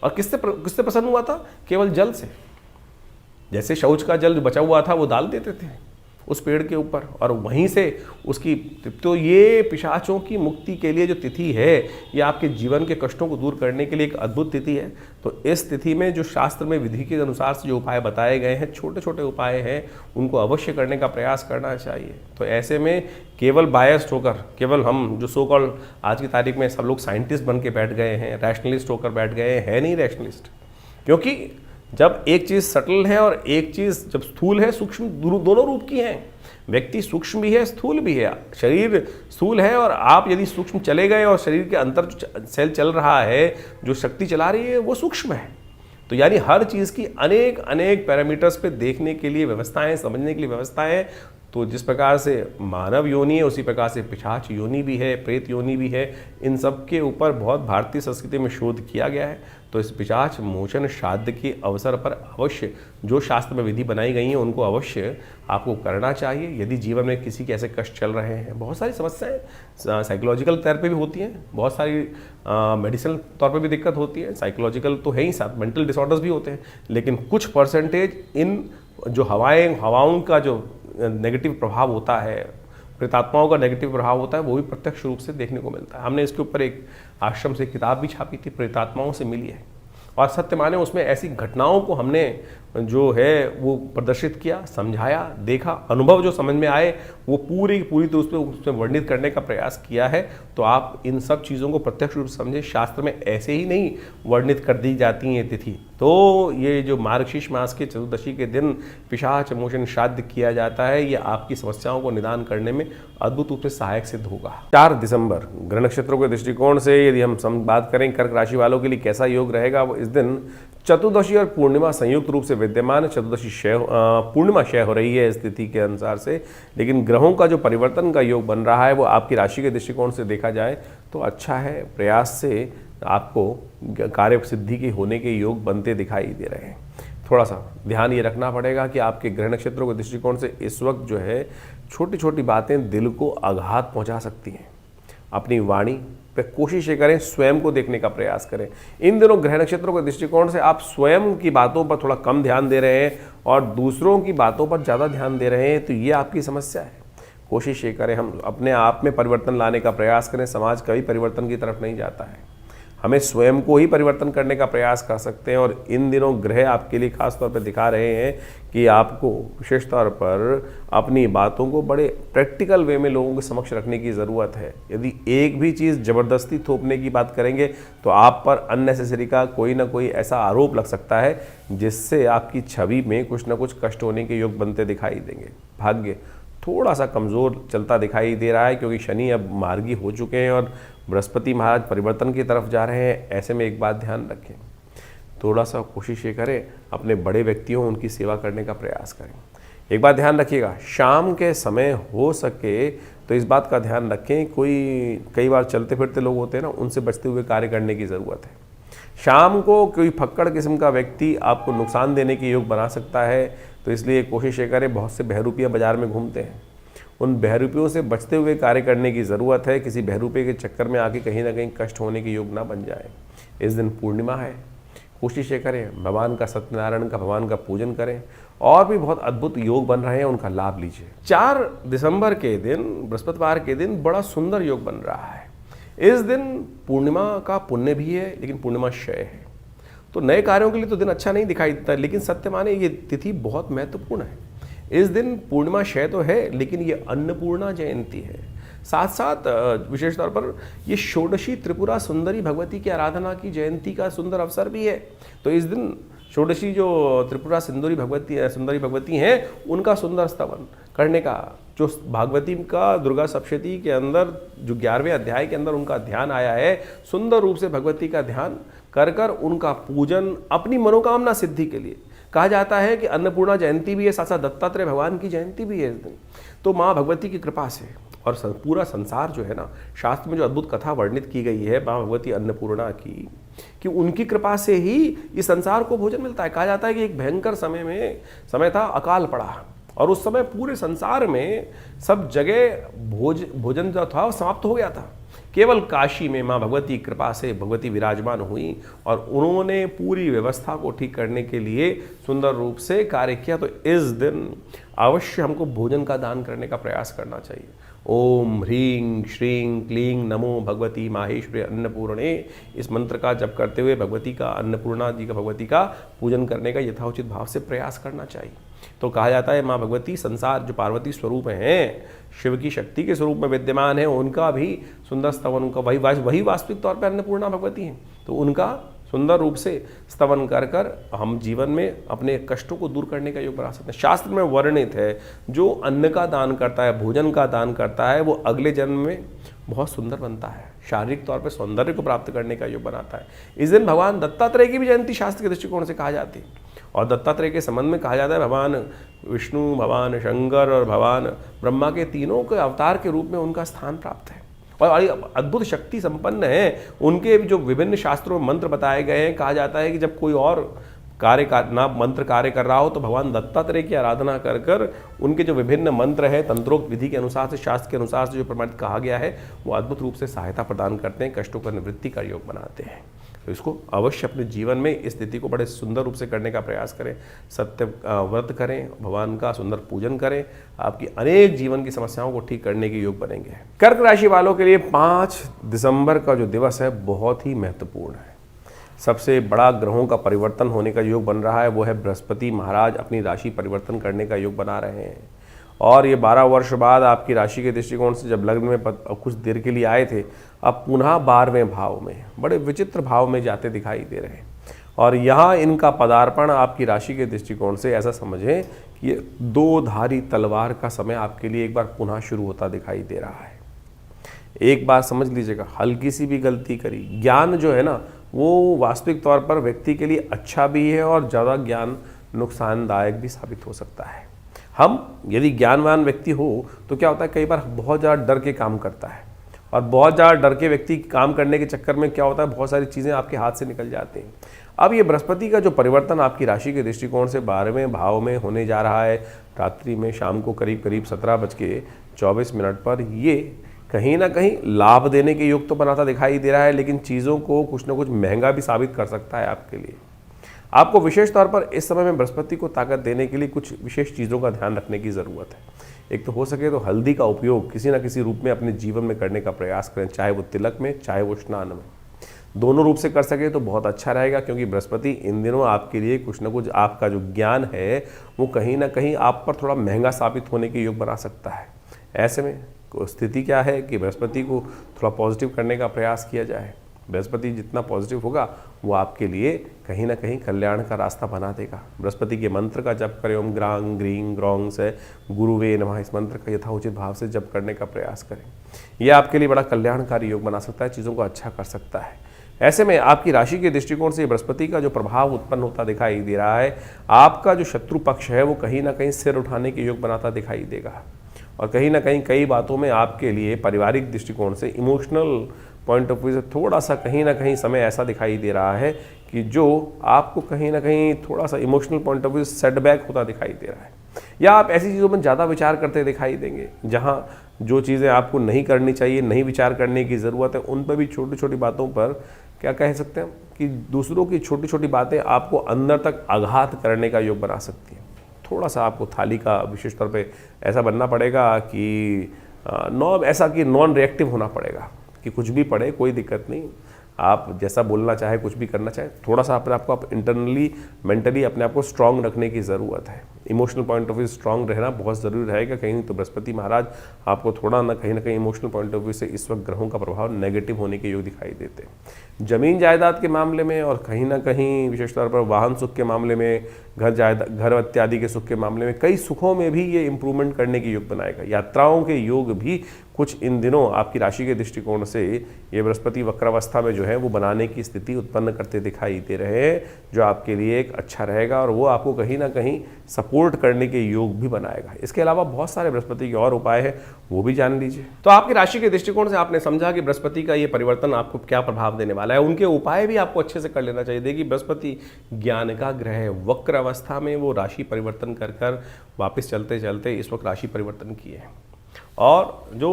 और किससे प्रसन्न हुआ था? केवल जल से। जैसे शौच का जल बचा हुआ था वो डाल देते थे उस पेड़ के ऊपर और वहीं से उसकी। तो ये पिशाचों की मुक्ति के लिए जो तिथि है, ये आपके जीवन के कष्टों को दूर करने के लिए एक अद्भुत तिथि है। तो इस तिथि में जो शास्त्र में विधि के अनुसार से जो उपाय बताए गए हैं, छोटे छोटे उपाय हैं, उनको अवश्य करने का प्रयास करना चाहिए। तो ऐसे में केवल बायस्ड होकर, केवल हम जो सो कॉल्ड आज की तारीख में सब लोग साइंटिस्ट बन के बैठ गए हैं, रैशनलिस्ट होकर बैठ गए हैं, नहीं रैशनलिस्ट। क्योंकि जब एक चीज़ सटल है और एक चीज़ जब स्थूल है, सूक्ष्म, दोनों रूप की हैं। व्यक्ति सूक्ष्म भी है, स्थूल भी है। शरीर स्थूल है और आप यदि सूक्ष्म चले गए और शरीर के अंदर जो सेल चल रहा है, जो शक्ति चला रही है, वो सूक्ष्म है। तो यानी हर चीज़ की अनेक अनेक पैरामीटर्स पे देखने के लिए व्यवस्थाएं, समझने के लिए व्यवस्थाएं। तो जिस प्रकार से मानव योनि है, उसी प्रकार से पिशाच योनि भी है, प्रेत योनि भी है। इन सब के ऊपर बहुत भारतीय संस्कृति में शोध किया गया है। तो इस पिशाच मोचन श्राद्ध के अवसर पर अवश्य जो शास्त्र में विधि बनाई गई हैं उनको अवश्य आपको करना चाहिए। यदि जीवन में किसी के ऐसे कष्ट चल रहे हैं, बहुत सारी समस्याएं साइकोलॉजिकल तौर पे भी होती हैं, बहुत सारी मेडिसिनल तौर पे भी दिक्कत होती है, साइकोलॉजिकल तो है ही, साथ मेंटल डिसऑर्डर्स भी होते हैं। लेकिन कुछ परसेंटेज इन जो हवाओं का जो नेगेटिव प्रभाव होता है, प्रेतात्माओं का नेगेटिव प्रभाव होता है, वो भी प्रत्यक्ष रूप से देखने को मिलता है। हमने इसके ऊपर एक आश्रम से किताब भी छापी थी, प्रेतात्माओं से मिली है। और सत्य माने उसमें ऐसी घटनाओं को हमने जो है वो प्रदर्शित किया, समझाया, देखा, अनुभव जो समझ में आए वो पूरी तो उसमें वर्णित करने का प्रयास किया है। तो आप इन सब चीज़ों को प्रत्यक्ष रूप से समझे। शास्त्र में ऐसे ही नहीं वर्णित कर दी जाती हैं तिथि। तो ये जो मार्गशीर्ष मास के चतुर्दशी के दिन पिशाच मोचन श्राद्ध किया जाता है, ये आपकी समस्याओं को निदान करने में अद्भुत रूप से सहायक सिद्ध होगा। 4 दिसंबर ग्रह नक्षत्रों के दृष्टिकोण से यदि हम बात करें कर्क राशि वालों के लिए कैसा योग रहेगा, वो इस दिन चतुर्दशी और पूर्णिमा संयुक्त रूप से विद्यमान है। चतुर्दशी पूर्णिमा क्षय हो रही है इस तिथि के अनुसार से, लेकिन ग्रहों का जो परिवर्तन का योग बन रहा है वो आपकी राशि के दृष्टिकोण से देखा जाए तो अच्छा है। प्रयास से आपको कार्य सिद्धि के होने के योग बनते दिखाई दे रहे हैं। थोड़ा सा ध्यान ये रखना पड़ेगा कि आपके ग्रह नक्षत्रों के दृष्टिकोण से इस वक्त जो है छोटी छोटी बातें दिल को आघात पहुंचा सकती हैं। अपनी वाणी पे कोशिश ये करें, स्वयं को देखने का प्रयास करें। इन दिनों ग्रह नक्षत्रों के दृष्टिकोण से आप स्वयं की बातों पर थोड़ा कम ध्यान दे रहे हैं और दूसरों की बातों पर ज़्यादा ध्यान दे रहे हैं, तो ये आपकी समस्या है। कोशिश ये करें हम अपने आप में परिवर्तन लाने का प्रयास करें। समाज कभी परिवर्तन की तरफ नहीं जाता है, हमें स्वयं को ही परिवर्तन करने का प्रयास कर सकते हैं। और इन दिनों ग्रह आपके लिए खास तौर पर दिखा रहे हैं कि आपको विशेष तौर पर अपनी बातों को बड़े प्रैक्टिकल वे में लोगों के समक्ष रखने की ज़रूरत है। यदि एक भी चीज़ ज़बरदस्ती थोपने की बात करेंगे तो आप पर अननेसेसरी का कोई ना कोई ऐसा आरोप लग सकता है जिससे आपकी छवि में कुछ ना कुछ कष्ट होने के योग बनते दिखाई देंगे। भाग्य थोड़ा सा कमज़ोर चलता दिखाई दे रहा है क्योंकि शनि अब मार्गी हो चुके हैं और बृहस्पति महाराज परिवर्तन की तरफ जा रहे हैं। ऐसे में एक बात ध्यान रखें, थोड़ा सा कोशिश ये करें अपने बड़े व्यक्तियों उनकी सेवा करने का प्रयास करें। एक बात ध्यान रखिएगा, शाम के समय हो सके तो इस बात का ध्यान रखें, कई बार चलते फिरते लोग होते हैं ना, उनसे बचते हुए कार्य करने की ज़रूरत है। शाम को कोई फक्कड़ किस्म का व्यक्ति आपको नुकसान देने के योग बना सकता है, तो इसलिए कोशिश ये करें, बहुत से बहरूपियाँ बाजार में घूमते हैं, उन बहरूपियों से बचते हुए कार्य करने की ज़रूरत है। किसी बहरूपे के चक्कर में आके कहीं ना कहीं कष्ट होने के योग ना बन जाए। इस दिन पूर्णिमा है, कोशिश ये करें भगवान का, सत्यनारायण का, भगवान का पूजन करें। और भी बहुत अद्भुत योग बन रहे हैं, उनका लाभ लीजिए। 4 दिसंबर के दिन, बृहस्पतिवार के दिन बड़ा सुंदर योग बन रहा है। इस दिन पूर्णिमा का पुण्य भी है, लेकिन पूर्णिमा क्षय है, तो नए कार्यों के लिए तो दिन अच्छा नहीं दिखाई देता, लेकिन सत्य माने ये तिथि बहुत महत्वपूर्ण है। इस दिन पूर्णिमा क्षय तो है, लेकिन ये अन्नपूर्णा जयंती है। साथ साथ विशेष तौर पर ये षोडशी त्रिपुरा सुंदरी भगवती की आराधना की जयंती का सुंदर अवसर भी है। तो इस दिन षोडशी जो त्रिपुरा सुंदरी भगवती हैं, उनका सुंदर स्तवन करने का, जो भागवती का दुर्गा सप्तशती के अंदर जो 11वें अध्याय के अंदर उनका ध्यान आया है, सुंदर रूप से भगवती का ध्यान कर उनका पूजन अपनी मनोकामना सिद्धि के लिए। कहा जाता है कि अन्नपूर्णा जयंती भी है, साथ साथ दत्तात्रेय भगवान की जयंती भी है इस दिन। तो माँ भगवती की कृपा से और पूरा संसार जो है ना, शास्त्र में जो अद्भुत कथा वर्णित की गई है माँ भगवती अन्नपूर्णा की, कि उनकी कृपा से ही इस संसार को भोजन मिलता है। कहा जाता है कि एक भयंकर समय था, अकाल पड़ा, और उस समय पूरे संसार में सब जगह भोजन जो था वो समाप्त हो गया था। केवल काशी में माँ भगवती की कृपा से भगवती विराजमान हुई और उन्होंने पूरी व्यवस्था को ठीक करने के लिए सुंदर रूप से कार्य किया। तो इस दिन अवश्य हमको भोजन का दान करने का प्रयास करना चाहिए। ओम ह्रीं श्रीं क्लीं नमो भगवती माहेश्वरी अन्नपूर्णे, इस मंत्र का जप करते हुए भगवती का, अन्नपूर्णा जी का, भगवती का पूजन करने का यथाउचित भाव से प्रयास करना चाहिए। तो कहा जाता है माँ भगवती संसार जो पार्वती स्वरूप हैं, शिव की शक्ति के स्वरूप में विद्यमान है, उनका भी सुंदर स्तवन, उनका वही वास्तविक तौर पर अन्नपूर्णा भगवती हैं। तो उनका सुंदर रूप से स्तवन कर हम जीवन में अपने कष्टों को दूर करने का योग बना सकते हैं। शास्त्र में वर्णित है, जो अन्न का दान करता है, भोजन का दान करता है, वो अगले जन्म में बहुत सुंदर बनता है, शारीरिक तौर पर सौंदर्य को प्राप्त करने का योग बनाता है। इस दिन भगवान दत्तात्रेय की भी जयंती शास्त्र के दृष्टिकोण से कहा जाती है, और दत्तात्रेय के संबंध में कहा जाता है भगवान विष्णु, भगवान शंकर और भगवान ब्रह्मा के तीनों के अवतार के रूप में उनका स्थान प्राप्त है और अद्भुत शक्ति संपन्न है। उनके जो विभिन्न शास्त्रों में मंत्र बताए गए हैं, कहा जाता है कि जब कोई और मंत्र कार्य कर रहा हो तो भगवान दत्तात्रेय की आराधना कर उनके जो विभिन्न मंत्र है, तंत्रोक्त विधि के अनुसार से, शास्त्र के अनुसार से जो प्रमाणित कहा गया है, वो अद्भुत रूप से सहायता प्रदान करते हैं, कष्टों का निवृत्ति का योग बनाते हैं। तो इसको अवश्य अपने जीवन में इस स्थिति को बड़े सुंदर रूप से करने का प्रयास करें। सत्य व्रत करें, भगवान का सुंदर पूजन करें, आपकी अनेक जीवन की समस्याओं को ठीक करने के योग बनेंगे। कर्क राशि वालों के लिए 5 दिसंबर का जो दिवस है बहुत ही महत्वपूर्ण है। सबसे बड़ा ग्रहों का परिवर्तन होने का योग बन रहा है, वो है बृहस्पति महाराज अपनी राशि परिवर्तन करने का योग बना रहे हैं। और ये 12 वर्ष बाद आपकी राशि के दृष्टिकोण से जब लग्न में कुछ देर के लिए आए थे, अब पुनः 12वें भाव में, बड़े विचित्र भाव में जाते दिखाई दे रहे हैं। और यहाँ इनका पदार्पण आपकी राशि के दृष्टिकोण से ऐसा समझें कि ये 2 धारी तलवार का समय आपके लिए एक बार पुनः शुरू होता दिखाई दे रहा है। एक बात समझ लीजिएगा, हल्की सी भी गलती करी, ज्ञान जो है ना, वो वास्तविक तौर पर व्यक्ति के लिए अच्छा भी है और ज़्यादा ज्ञान नुकसानदायक भी साबित हो सकता है। हम यदि ज्ञानवान व्यक्ति हो तो क्या होता है, कई बार बहुत ज़्यादा डर के काम करता है, और बहुत ज़्यादा डर के व्यक्ति काम करने के चक्कर में क्या होता है, बहुत सारी चीज़ें आपके हाथ से निकल जाती हैं। अब ये बृहस्पति का जो परिवर्तन आपकी राशि के दृष्टिकोण से 12वें भाव में होने जा रहा है, रात्रि में शाम को करीब 17:24 पर, ये कहीं ना कहीं लाभ देने के योग तो बनाता दिखाई दे रहा है, लेकिन चीज़ों को कुछ ना कुछ महंगा भी साबित कर सकता है आपके लिए। आपको विशेष तौर पर इस समय में बृहस्पति को ताकत देने के लिए कुछ विशेष चीज़ों का ध्यान रखने की ज़रूरत है। एक तो हो सके तो हल्दी का उपयोग किसी ना किसी रूप में अपने जीवन में करने का प्रयास करें, चाहे वो तिलक में, चाहे वो स्नान में, दोनों रूप से कर सके तो बहुत अच्छा रहेगा। क्योंकि बृहस्पति इन दिनों आपके लिए कुछ ना कुछ आपका जो ज्ञान है वो कहीं ना कहीं आप पर थोड़ा महंगा साबित होने के योग बना सकता है। ऐसे में स्थिति क्या है कि बृहस्पति को थोड़ा पॉजिटिव करने का प्रयास किया जाए। बृहस्पति जितना पॉजिटिव होगा वो आपके लिए कहीं ना कहीं कल्याण का रास्ता बना देगा। बृहस्पति के मंत्र का जप करें, ओम ग्रांग ग्रीं ग्रौंग से गुरुवे नमः, इस मंत्र का यथाउचित भाव से जप करने का प्रयास करें। यह आपके लिए बड़ा कल्याणकारी योग बना सकता है, चीज़ों को अच्छा कर सकता है। ऐसे में आपकी राशि के दृष्टिकोण से बृहस्पति का जो प्रभाव उत्पन्न होता दिखाई दे रहा है, आपका जो शत्रु पक्ष है वो कहीं ना कहीं सिर उठाने के योग बनाता दिखाई देगा। और कहीं ना कहीं कई बातों में आपके लिए पारिवारिक दृष्टिकोण से इमोशनल पॉइंट ऑफ व्यू से थोड़ा सा कहीं ना कहीं समय ऐसा दिखाई दे रहा है कि जो आपको कहीं ना कहीं थोड़ा सा emotional point of view setback होता दिखाई दे रहा है, या आप ऐसी चीज़ों में ज़्यादा विचार करते दिखाई देंगे जहां जो चीज़ें आपको नहीं करनी चाहिए, नहीं विचार करने की ज़रूरत है, उन पर भी छोटी छोटी बातों पर क्या कह सकते हैं कि दूसरों की छोटी छोटी बातें आपको अंदर तक आघात करने का योग बना सकती हैं। थोड़ा सा आपको थाली का विशेष तौर पे ऐसा बनना पड़ेगा कि नॉन रिएक्टिव होना पड़ेगा कि कुछ भी पड़े कोई दिक्कत नहीं, आप जैसा बोलना चाहे, कुछ भी करना चाहे, थोड़ा सा अपने आपको इंटरनली मेंटली अपने आप को स्ट्रांग रखने की ज़रूरत है। Emotional point of view strong रहना बहुत ज़रूरी रहेगा। कहीं नहीं तो बृहस्पति महाराज आपको थोड़ा ना कहीं इमोशनल पॉइंट ऑफ व्यू से इस वक्त ग्रहों का प्रभाव नेगेटिव होने के योग दिखाई देते हैं। जमीन जायदाद के मामले में और कहीं ना कहीं विशेष तौर पर वाहन सुख के मामले में, घर इत्यादि के सुख के मामले में, कई सुखों में भी ये इंप्रूवमेंट करने के योग बनाएगा। यात्राओं के योग भी कुछ इन दिनों आपकी राशि के दृष्टिकोण से ये बृहस्पति वक्रावस्था में जो है वो बनाने की स्थिति उत्पन्न करते दिखाई दे रहे हैं, जो आपके लिए एक अच्छा रहेगा और वो आपको कहीं ना कहीं सपोर्ट करने के योग भी बनाएगा। इसके अलावा बहुत सारे बृहस्पति के और उपाय हैं, वो भी जान लीजिए। तो आपकी राशि के दृष्टिकोण से आपने समझा कि बृहस्पति का ये परिवर्तन आपको क्या प्रभाव देने वाला है, उनके उपाय भी आपको अच्छे से कर लेना चाहिए। देखिए, बृहस्पति ज्ञान का ग्रह है, वक्र अवस्था में वो राशि परिवर्तन कर वापस चलते चलते इस वक्त राशि परिवर्तन किए हैं और जो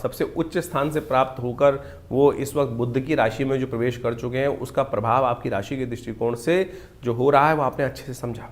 सबसे उच्च स्थान से प्राप्त होकर वो इस वक्त बुध की राशि में जो प्रवेश कर चुके हैं, उसका प्रभाव आपकी राशि के दृष्टिकोण से जो हो रहा है वो आपने अच्छे से समझा।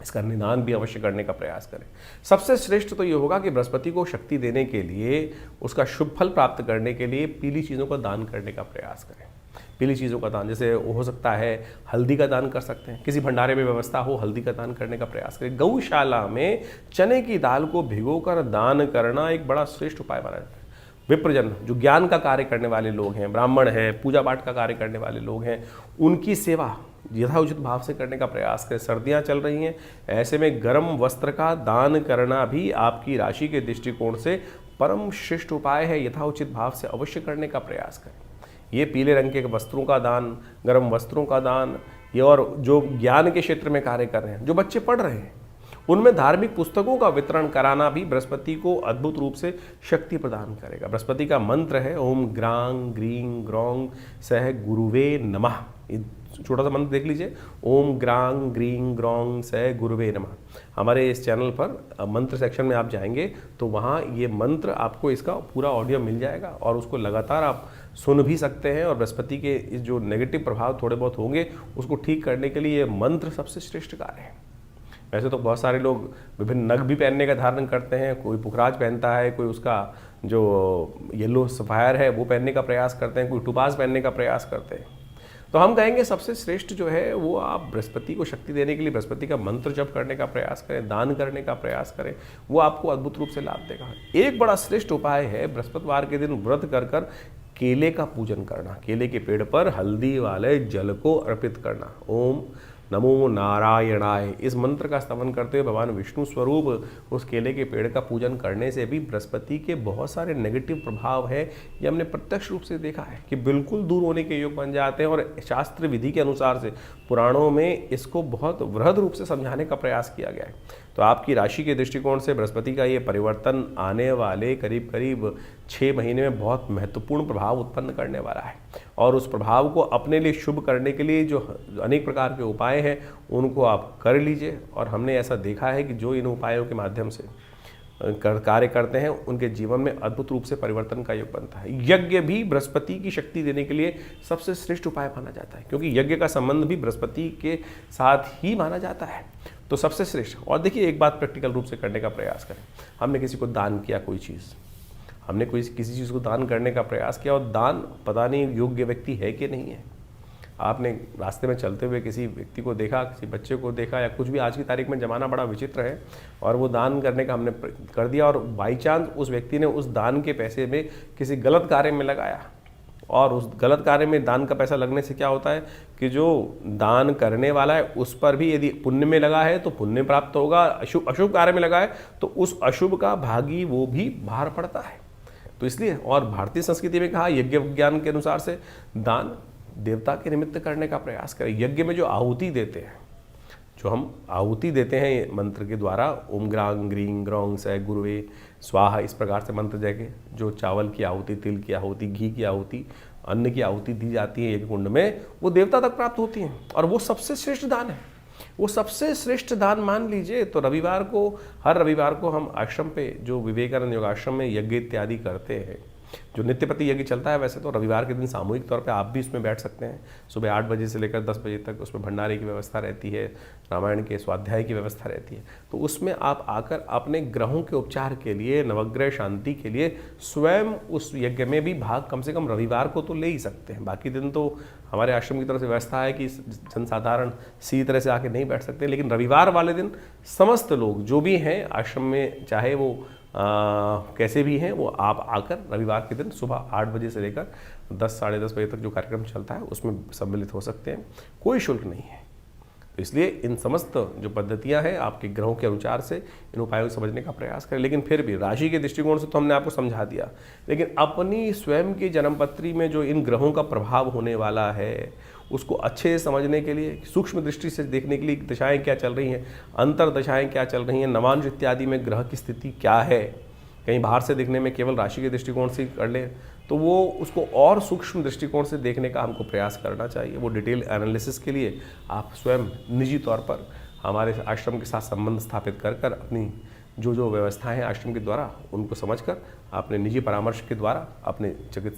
इसका निदान भी अवश्य करने का प्रयास करें। सबसे श्रेष्ठ तो ये होगा कि बृहस्पति को शक्ति देने के लिए, उसका शुभ फल प्राप्त करने के लिए पीली चीज़ों का दान करने का प्रयास करें। पीली चीज़ों का दान, जैसे हो सकता है हल्दी का दान कर सकते हैं, किसी भंडारे में व्यवस्था हो हल्दी का दान करने का प्रयास करें। गौशाला में चने की दाल को भिगोकर दान करना एक बड़ा श्रेष्ठ उपाय माना जाता है। विप्रजन, जो ज्ञान का कार्य करने वाले लोग हैं, ब्राह्मण हैं, पूजा पाठ का कार्य करने वाले लोग हैं, उनकी सेवा यथाउचित भाव से करने का प्रयास करें। सर्दियां चल रही हैं, ऐसे में गर्म वस्त्र का दान करना भी आपकी राशि के दृष्टिकोण से परम श्रेष्ठ उपाय है। यथाउचित भाव से अवश्य करने का प्रयास करें। ये पीले रंग के वस्त्रों का दान, गर्म वस्त्रों का दान, ये और जो ज्ञान के क्षेत्र में कार्य कर रहे हैं, जो बच्चे पढ़ रहे हैं, उनमें धार्मिक पुस्तकों का वितरण कराना भी बृहस्पति को अद्भुत रूप से शक्ति प्रदान करेगा। बृहस्पति का मंत्र है ओम ग्रांग ग्रीं ग्रौंग सह गुरुवे नमः। छोटा सा मंत्र देख लीजिए, ओम ग्रांग ग्रीं ग्रौंग सह गुरुवे नमः। हमारे इस चैनल पर मंत्र सेक्शन में आप जाएंगे तो वहाँ ये मंत्र आपको इसका पूरा ऑडियो मिल जाएगा और उसको लगातार आप सुन भी सकते हैं। और बृहस्पति के इस जो नेगेटिव प्रभाव थोड़े बहुत होंगे उसको ठीक करने के लिए ये मंत्र सबसे श्रेष्ठ कार्य है। वैसे तो बहुत सारे लोग विभिन्न नग भी पहनने का धारण करते हैं, कोई पुखराज पहनता है, कोई उसका जो येलो सफायर है वो पहनने का प्रयास करते हैं, कोई टुपास पहनने का प्रयास करते हैं। तो हम कहेंगे सबसे श्रेष्ठ जो है वो आप बृहस्पति को शक्ति देने के लिए बृहस्पति का मंत्र जप करने का प्रयास करें, दान करने का प्रयास करें, वो आपको अद्भुत रूप से लाभ देगा। एक बड़ा श्रेष्ठ उपाय है बृहस्पतिवार के दिन व्रत कर केले का पूजन करना, केले के पेड़ पर हल्दी वाले जल को अर्पित करना। ओम नमो नारायणाय, इस मंत्र का स्तवन करते हुए भगवान विष्णु स्वरूप उस केले के पेड़ का पूजन करने से भी बृहस्पति के बहुत सारे नेगेटिव प्रभाव है, ये हमने प्रत्यक्ष रूप से देखा है कि बिल्कुल दूर होने के योग बन जाते हैं। और शास्त्र विधि के अनुसार से पुराणों में इसको बहुत वृहद रूप से समझाने का प्रयास किया गया है। तो आपकी राशि के दृष्टिकोण से बृहस्पति का ये परिवर्तन आने वाले करीब करीब 6 महीने में बहुत महत्वपूर्ण प्रभाव उत्पन्न करने वाला है। और उस प्रभाव को अपने लिए शुभ करने के लिए जो अनेक प्रकार के उपाय हैं उनको आप कर लीजिए। और हमने ऐसा देखा है कि जो इन उपायों के माध्यम से कार्य करते हैं उनके जीवन में अद्भुत रूप से परिवर्तन का योग बनता है। यज्ञ भी बृहस्पति की शक्ति देने के लिए सबसे श्रेष्ठ उपाय माना जाता है, क्योंकि यज्ञ का संबंध भी बृहस्पति के साथ ही माना जाता है। तो सबसे श्रेष्ठ। और देखिए एक बात प्रैक्टिकल रूप से करने का प्रयास करें। हमने किसी को दान किया कोई चीज़, हमने किसी चीज़ को दान करने का प्रयास किया और दान पता नहीं योग्य व्यक्ति है कि नहीं है। आपने रास्ते में चलते हुए किसी व्यक्ति को देखा, किसी बच्चे को देखा या कुछ भी, आज की तारीख में ज़माना बड़ा विचित्र है, और वो दान करने का हमने कर दिया और बाई चांस उस व्यक्ति ने उस दान के पैसे में किसी गलत कार्य में लगाया, और उस गलत कार्य में दान का पैसा लगने से क्या होता है कि जो दान करने वाला है उस पर भी यदि पुण्य में लगा है तो पुण्य प्राप्त होगा, अशुभ कार्य में लगा है तो उस अशुभ का भागी वो भी बाहर पड़ता है। तो इसलिए, और भारतीय संस्कृति में कहा यज्ञ विज्ञान के अनुसार से दान देवता के निमित्त करने का प्रयास करें। यज्ञ में जो आहुति देते हैं, जो हम आहुति देते हैं मंत्र के द्वारा, ओम ग्रांग ग्रीं ग्रौंग स गुरुवे स्वाहा, इस प्रकार से मंत्र जय जो चावल की आहुति, तिल की आहुति, घी की आहुति, अन्न की आहुति दी जाती है यज्ञ कुंड में, वो देवता तक प्राप्त होती हैं और वो सबसे श्रेष्ठ दान है। वो सबसे श्रेष्ठ दान मान लीजिए। तो रविवार को, हर रविवार को हम आश्रम पे जो विवेकानंद योगाश्रम में यज्ञ इत्यादि करते हैं, जो नित्य प्रति यज्ञ चलता है, वैसे तो रविवार के दिन सामूहिक तौर पे आप भी उसमें बैठ सकते हैं। सुबह 8 बजे से लेकर 10 बजे तक उसमें भंडारे की व्यवस्था रहती है, रामायण के स्वाध्याय की व्यवस्था रहती है। तो उसमें आप आकर अपने ग्रहों के उपचार के लिए, नवग्रह शांति के लिए स्वयं उस यज्ञ में भी भाग कम से कम रविवार को तो ले ही सकते हैं। बाकी दिन तो हमारे आश्रम की तरफ से व्यवस्था है कि जनसाधारण सीधी तरह से आके नहीं बैठ सकते, लेकिन रविवार वाले दिन समस्त लोग जो भी हैं आश्रम में, चाहे वो कैसे भी हैं, वो आप आकर रविवार के दिन सुबह 8 बजे से लेकर 10 साढ़े 10 बजे तक जो कार्यक्रम चलता है उसमें सम्मिलित हो सकते हैं। कोई शुल्क नहीं है। तो इसलिए इन समस्त जो पद्धतियां हैं आपके ग्रहों के अनुसार से इन उपायों को समझने का प्रयास करें। लेकिन फिर भी राशि के दृष्टिकोण से तो हमने आपको समझा दिया, लेकिन अपनी स्वयं की जन्मपत्री में जो इन ग्रहों का प्रभाव होने वाला है उसको अच्छे से समझने के लिए, सूक्ष्म दृष्टि से देखने के लिए दशाएं क्या चल रही हैं, अंतर दशाएं क्या चल रही हैं, नवांश इत्यादि में ग्रह की स्थिति क्या है, कहीं बाहर से देखने में केवल राशि के दृष्टिकोण से कर ले तो वो उसको और सूक्ष्म दृष्टिकोण से देखने का हमको प्रयास करना चाहिए। वो डिटेल एनालिसिस के लिए आप स्वयं निजी तौर पर हमारे आश्रम के साथ संबंध स्थापित कर कर अपनी जो व्यवस्थाएं हैं आश्रम के द्वारा उनको समझकर अपने निजी परामर्श के द्वारा अपने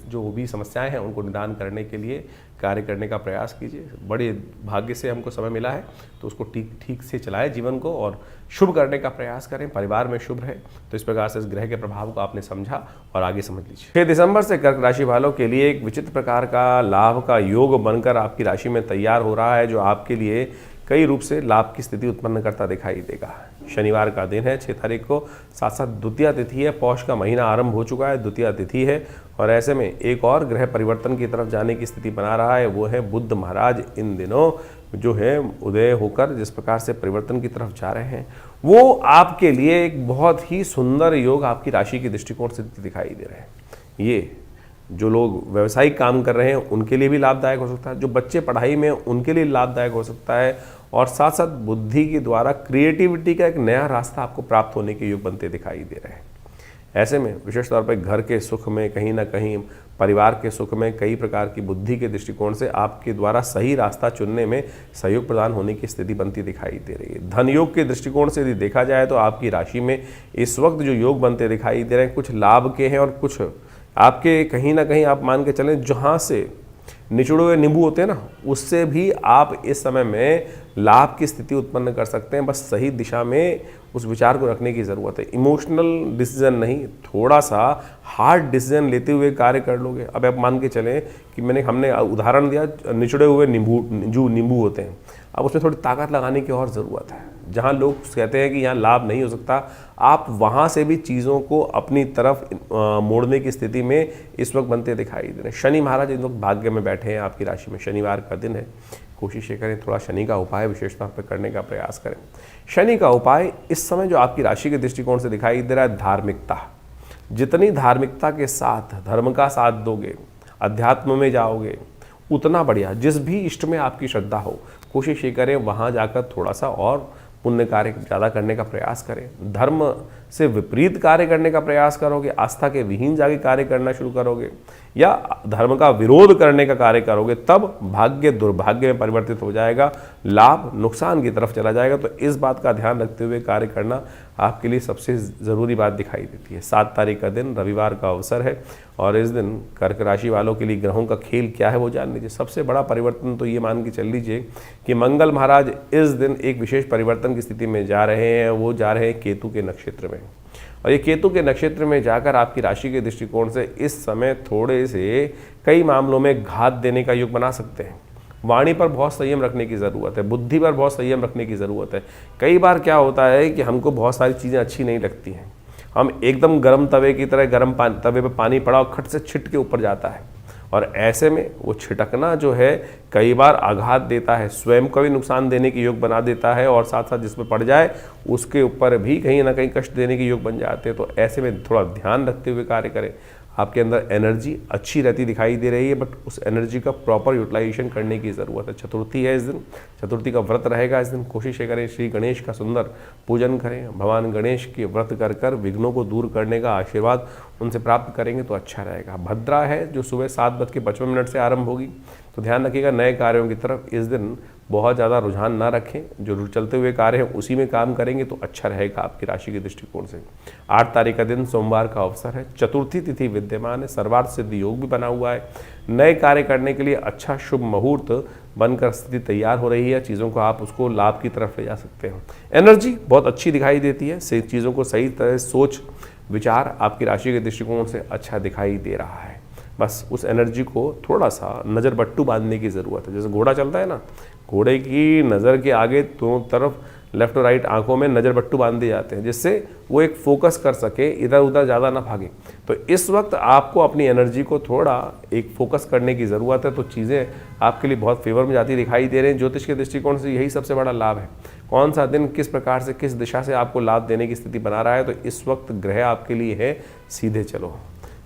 जो भी समस्याएं हैं उनको निदान करने के लिए कार्य करने का प्रयास कीजिए। बड़े भाग्य से हमको समय मिला है तो उसको ठीक से चलाएं जीवन को और शुभ करने का प्रयास करें। परिवार में शुभ रहे, तो इस प्रकार से इस ग्रह के प्रभाव को आपने समझा और आगे समझ लीजिए। 6 दिसंबर से कर्क राशि वालों के लिए एक विचित्र प्रकार का लाभ का योग बनकर आपकी राशि में तैयार हो रहा है, जो आपके लिए कई रूप से लाभ की स्थिति उत्पन्न करता दिखाई देगा। शनिवार का दिन है, 6 तारीख को, साथ साथ द्वितीया तिथि है, पौष का महीना आरंभ हो चुका है, द्वितीया तिथि है और ऐसे में एक और ग्रह परिवर्तन की तरफ जाने की स्थिति बना रहा है, वो है बुध महाराज। इन दिनों जो है उदय होकर जिस प्रकार से परिवर्तन की तरफ जा रहे हैं वो आपके लिए एक बहुत ही सुंदर योग आपकी राशि के दृष्टिकोण से दिखाई दे रहे हैं। ये जो लोग व्यावसायिक काम कर रहे हैं उनके लिए भी लाभदायक हो सकता है, जो बच्चे पढ़ाई में उनके लिए लाभदायक हो सकता है और साथ साथ बुद्धि के द्वारा क्रिएटिविटी का एक नया रास्ता आपको प्राप्त होने के योग बनते दिखाई दे रहे हैं। ऐसे में विशेष तौर पर घर के सुख में, कहीं ना कहीं परिवार के सुख में कई प्रकार की बुद्धि के दृष्टिकोण से आपके द्वारा सही रास्ता चुनने में सहयोग प्रदान होने की स्थिति बनती दिखाई दे रही है। धन योग के दृष्टिकोण से यदि देखा जाए तो आपकी राशि में इस वक्त जो योग बनते दिखाई दे रहे हैं कुछ लाभ के हैं और कुछ आपके कहीं ना कहीं आप मान के चलें जहाँ से निचुड़े हुए नींबू होते हैं ना, उससे भी आप इस समय में लाभ की स्थिति उत्पन्न कर सकते हैं। बस सही दिशा में उस विचार को रखने की ज़रूरत है। इमोशनल डिसीजन नहीं, थोड़ा सा हार्ड डिसीजन लेते हुए कार्य कर लोगे। अब आप मान के चलें कि हमने उदाहरण दिया निचुड़े हुए नींबू, जो नींबू होते हैं, अब उसमें थोड़ी ताकत लगाने की और ज़रूरत है। जहाँ लोग कहते हैं कि यहाँ लाभ नहीं हो सकता, आप वहाँ से भी चीज़ों को अपनी तरफ मोड़ने की स्थिति में इस वक्त बनते दिखाई दे रहे हैं। शनि महाराज इन वक्त भाग्य में बैठे हैं आपकी राशि में, शनिवार का दिन है। कोशिश ये करें थोड़ा शनि का उपाय विशेष तौर पर करने का प्रयास करें। शनि का उपाय इस समय जो आपकी राशि के दृष्टिकोण से दिखाई दे रहा है, धार्मिकता। जितनी धार्मिकता के साथ धर्म का साथ दोगे, अध्यात्म में जाओगे, उतना बढ़िया। जिस भी इष्ट में आपकी श्रद्धा हो, कोशिश ये करें वहाँ जाकर थोड़ा सा और पुण्य कार्य ज़्यादा करने का प्रयास करें। धर्म से विपरीत कार्य करने का प्रयास करोगे, आस्था के विहीन जाके कार्य करना शुरू करोगे या धर्म का विरोध करने का कार्य करोगे, तब भाग्य दुर्भाग्य में परिवर्तित हो जाएगा, लाभ नुकसान की तरफ चला जाएगा। तो इस बात का ध्यान रखते हुए कार्य करना आपके लिए सबसे ज़रूरी बात दिखाई देती है। 7 तारीख का दिन रविवार का अवसर है और इस दिन कर्क राशि वालों के लिए ग्रहों का खेल क्या है वो जान लीजिए। सबसे बड़ा परिवर्तन तो ये मान के चल लीजिए कि मंगल महाराज इस दिन एक विशेष परिवर्तन की स्थिति में जा रहे हैं। वो जा रहे हैं केतु के नक्षत्र में, और ये केतु के नक्षत्र में जाकर आपकी राशि के दृष्टिकोण से इस समय थोड़े से कई मामलों में घात देने का योग बना सकते हैं। वाणी पर बहुत संयम रखने की ज़रूरत है, बुद्धि पर बहुत संयम रखने की ज़रूरत है। कई बार क्या होता है कि हमको बहुत सारी चीज़ें अच्छी नहीं लगती हैं, हम एकदम गर्म तवे की तरह गर्म तवे पे पानी पड़ा और खट से छिट के ऊपर जाता है, और ऐसे में वो छिटकना जो है कई बार आघात देता है, स्वयं को भी नुकसान देने के योग बना देता है, और साथ साथ जिसमें पड़ जाए उसके ऊपर भी कहीं ना कहीं कष्ट देने के योग बन जाते हैं। तो ऐसे में थोड़ा ध्यान रखते हुए कार्य करें। आपके अंदर एनर्जी अच्छी रहती दिखाई दे रही है, बट उस एनर्जी का प्रॉपर यूटिलाइजेशन करने की ज़रूरत है। चतुर्थी है इस दिन, चतुर्थी का व्रत रहेगा इस दिन। कोशिश करें श्री गणेश का सुंदर पूजन करें, भगवान गणेश के व्रत कर कर विघ्नों को दूर करने का आशीर्वाद उनसे प्राप्त करेंगे तो अच्छा रहेगा। भद्रा है जो सुबह 7:55 से आरंभ होगी, तो ध्यान रखिएगा नए कार्यों की तरफ इस दिन बहुत ज़्यादा रुझान ना रखें। जो चलते हुए कार्य हैं उसी में काम करेंगे तो अच्छा रहेगा आपकी राशि के दृष्टिकोण से। 8 तारीख का दिन सोमवार का अवसर है, चतुर्थी तिथि विद्यमान है, सर्वार्थ सिद्धि योग भी बना हुआ है। नए कार्य करने के लिए अच्छा शुभ मुहूर्त बनकर स्थिति तैयार हो रही है, चीज़ों को आप उसको लाभ की तरफ ले जा सकते हैं। एनर्जी बहुत अच्छी दिखाई देती है, से चीज़ों को सही तरह सोच विचार आपकी राशि के दृष्टिकोण से अच्छा दिखाई दे रहा है। बस उस एनर्जी को थोड़ा सा नज़र बट्टू बांधने की ज़रूरत है। जैसे घोड़ा चलता है ना, घोड़े की नज़र के आगे दोनों तरफ लेफ्ट और राइट आंखों में नज़र बट्टू बांध दिए जाते हैं, जिससे वो एक फोकस कर सके, इधर उधर ज़्यादा ना भागे। तो इस वक्त आपको अपनी एनर्जी को थोड़ा एक फोकस करने की ज़रूरत है, तो चीज़ें आपके लिए बहुत फेवर में जाती दिखाई दे रही हैं। ज्योतिष के दृष्टिकोण से यही सबसे बड़ा लाभ है। कौन सा दिन किस प्रकार से किस दिशा से आपको लाभ देने की स्थिति बना रहा है, तो इस वक्त ग्रह आपके लिए है सीधे चलो,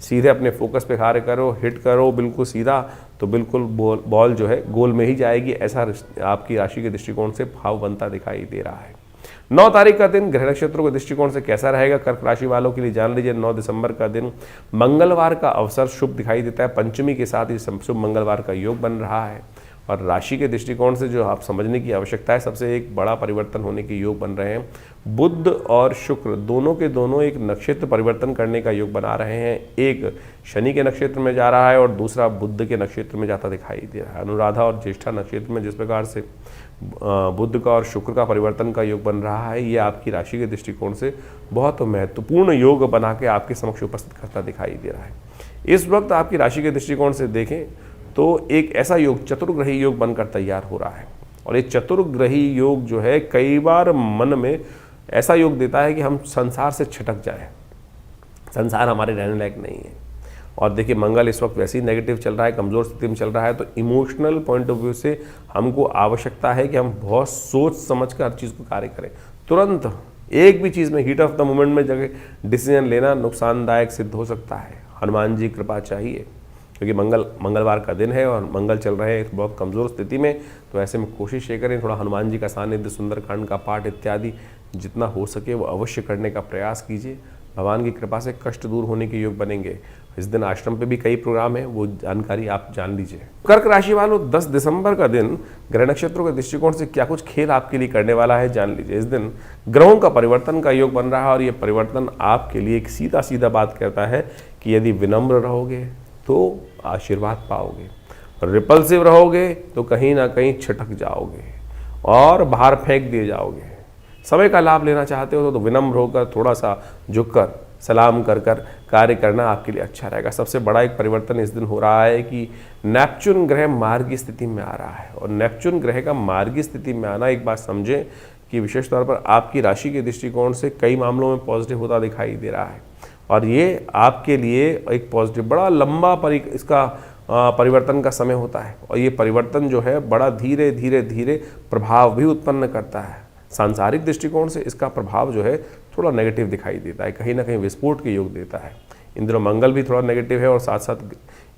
सीधे अपने फोकस पे कार्य करो, हिट करो बिल्कुल सीधा, तो बिल्कुल बॉल जो है गोल में ही जाएगी। ऐसा आपकी राशि के दृष्टिकोण से भाव बनता दिखाई दे रहा है। 9 तारीख का दिन ग्रह नक्षत्रों के दृष्टिकोण से कैसा रहेगा कर्क राशि वालों के लिए जान लीजिए। 9 दिसंबर का दिन मंगलवार का अवसर शुभ दिखाई देता है, पंचमी के साथ ही शुभ मंगलवार का योग बन रहा है। और राशि के दृष्टिकोण से जो आप समझने की आवश्यकता है, सबसे एक बड़ा परिवर्तन होने के योग बन रहे हैं। बुध और शुक्र दोनों के दोनों एक नक्षत्र परिवर्तन करने का योग बना रहे हैं। एक शनि के नक्षत्र में जा रहा है और दूसरा बुध के नक्षत्र में जाता दिखाई दे रहा है। अनुराधा और ज्येष्ठा नक्षत्र में जिस प्रकार से बुध का और शुक्र का परिवर्तन का योग बन रहा है, ये आपकी राशि के दृष्टिकोण से बहुत महत्वपूर्ण योग बना के आपके समक्ष उपस्थित करता दिखाई दे रहा है। इस वक्त आपकी राशि के दृष्टिकोण से देखें तो एक ऐसा योग चतुर्ग्रही योग बनकर तैयार हो रहा है, और ये चतुर्ग्रही योग जो है कई बार मन में ऐसा योग देता है कि हम संसार से छिटक जाए, संसार हमारे रहने लायक नहीं है। और देखिए मंगल इस वक्त वैसे ही नेगेटिव चल रहा है, कमज़ोर स्थिति में चल रहा है, तो इमोशनल पॉइंट ऑफ व्यू से हमको आवश्यकता है कि हम बहुत सोच समझ कर हर चीज़ को कार्य करें। तुरंत एक भी चीज़ में हीट ऑफ द मोमेंट में जगह डिसीजन लेना नुकसानदायक सिद्ध हो सकता है। हनुमान जी कृपा चाहिए, क्योंकि मंगलवार का दिन है और मंगल चल रहे हैं बहुत कमज़ोर स्थिति में। तो ऐसे में कोशिश ये करें थोड़ा हनुमान जी का सानिध्य, सुंदरकांड का पाठ इत्यादि जितना हो सके वो अवश्य करने का प्रयास कीजिए। भगवान की कृपा से कष्ट दूर होने के योग बनेंगे। इस दिन आश्रम पे भी कई प्रोग्राम हैं, वो जानकारी आप जान लीजिए। कर्क राशि वालों 10 दिसंबर का दिन ग्रह नक्षत्रों के दृष्टिकोण से क्या कुछ खेल आपके लिए करने वाला है जान लीजिए। इस दिन ग्रहों का परिवर्तन का योग बन रहा है, और ये परिवर्तन आपके लिए एक सीधा सीधा बात कहता है कि यदि विनम्र रहोगे तो आशीर्वाद पाओगे, रिपल्सिव रहोगे तो कहीं ना कहीं छिटक जाओगे और बाहर फेंक दिए जाओगे। समय का लाभ लेना चाहते हो तो विनम्र होकर थोड़ा सा झुककर सलाम कर कर कार्य करना आपके लिए अच्छा रहेगा। सबसे बड़ा एक परिवर्तन इस दिन हो रहा है कि नेपच्यून ग्रह मार्गी स्थिति में आ रहा है, और नेपच्यून ग्रह का मार्गी स्थिति में आना एक बात समझें कि विशेष तौर पर आपकी राशि के दृष्टिकोण से कई मामलों में पॉजिटिव होता दिखाई दे रहा है, और ये आपके लिए एक पॉजिटिव बड़ा लंबा इसका परिवर्तन का समय होता है, और ये परिवर्तन जो है बड़ा धीरे धीरे धीरे प्रभाव भी उत्पन्न करता है। सांसारिक दृष्टिकोण से इसका प्रभाव जो है थोड़ा नेगेटिव दिखाई देता है, कहीं ना कहीं विस्फोट के योग देता है। इंद्र मंगल भी थोड़ा नेगेटिव है, और साथ साथ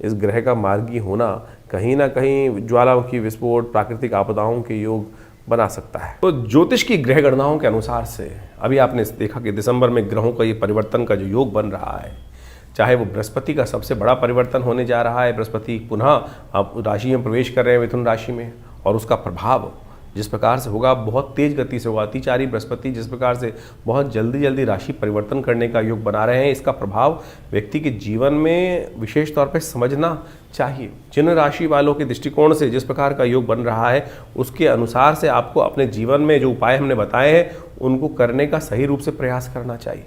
इस ग्रह का मार्गी होना कहीं ना कहीं ज्वालामुखी विस्फोट, प्राकृतिक आपदाओं के योग बना सकता है। तो ज्योतिष की ग्रह गणनाओं के अनुसार से अभी आपने देखा कि दिसंबर में ग्रहों का ये परिवर्तन का जो योग बन रहा है, चाहे वो बृहस्पति का सबसे बड़ा परिवर्तन होने जा रहा है, बृहस्पति पुनः अब राशि में प्रवेश कर रहे हैं, मिथुन राशि में, और उसका प्रभाव जिस प्रकार से होगा बहुत तेज गति से होगा। अतिचारी बृहस्पति जिस प्रकार से बहुत जल्दी जल्दी राशि परिवर्तन करने का योग बना रहे हैं, इसका प्रभाव व्यक्ति के जीवन में विशेष तौर पर समझना चाहिए। जिन राशि वालों के दृष्टिकोण से जिस प्रकार का योग बन रहा है, उसके अनुसार से आपको अपने जीवन में जो उपाय हमने बताए हैं उनको करने का सही रूप से प्रयास करना चाहिए।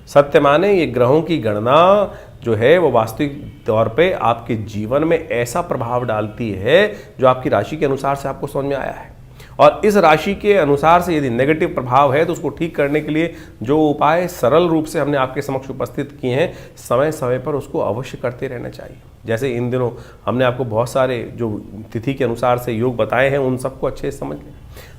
सत्य माने ये ग्रहों की गणना जो है वो वास्तविक तौर पे आपके जीवन में ऐसा प्रभाव डालती है जो आपकी राशि के अनुसार से आपको समझ में आया है। और इस राशि के अनुसार से यदि नेगेटिव प्रभाव है तो उसको ठीक करने के लिए जो उपाय सरल रूप से हमने आपके समक्ष उपस्थित किए हैं, समय समय पर उसको अवश्य करते रहना चाहिए। जैसे इन दिनों हमने आपको बहुत सारे जो तिथि के अनुसार से योग बताए हैं, उन सबको अच्छे से समझ लें।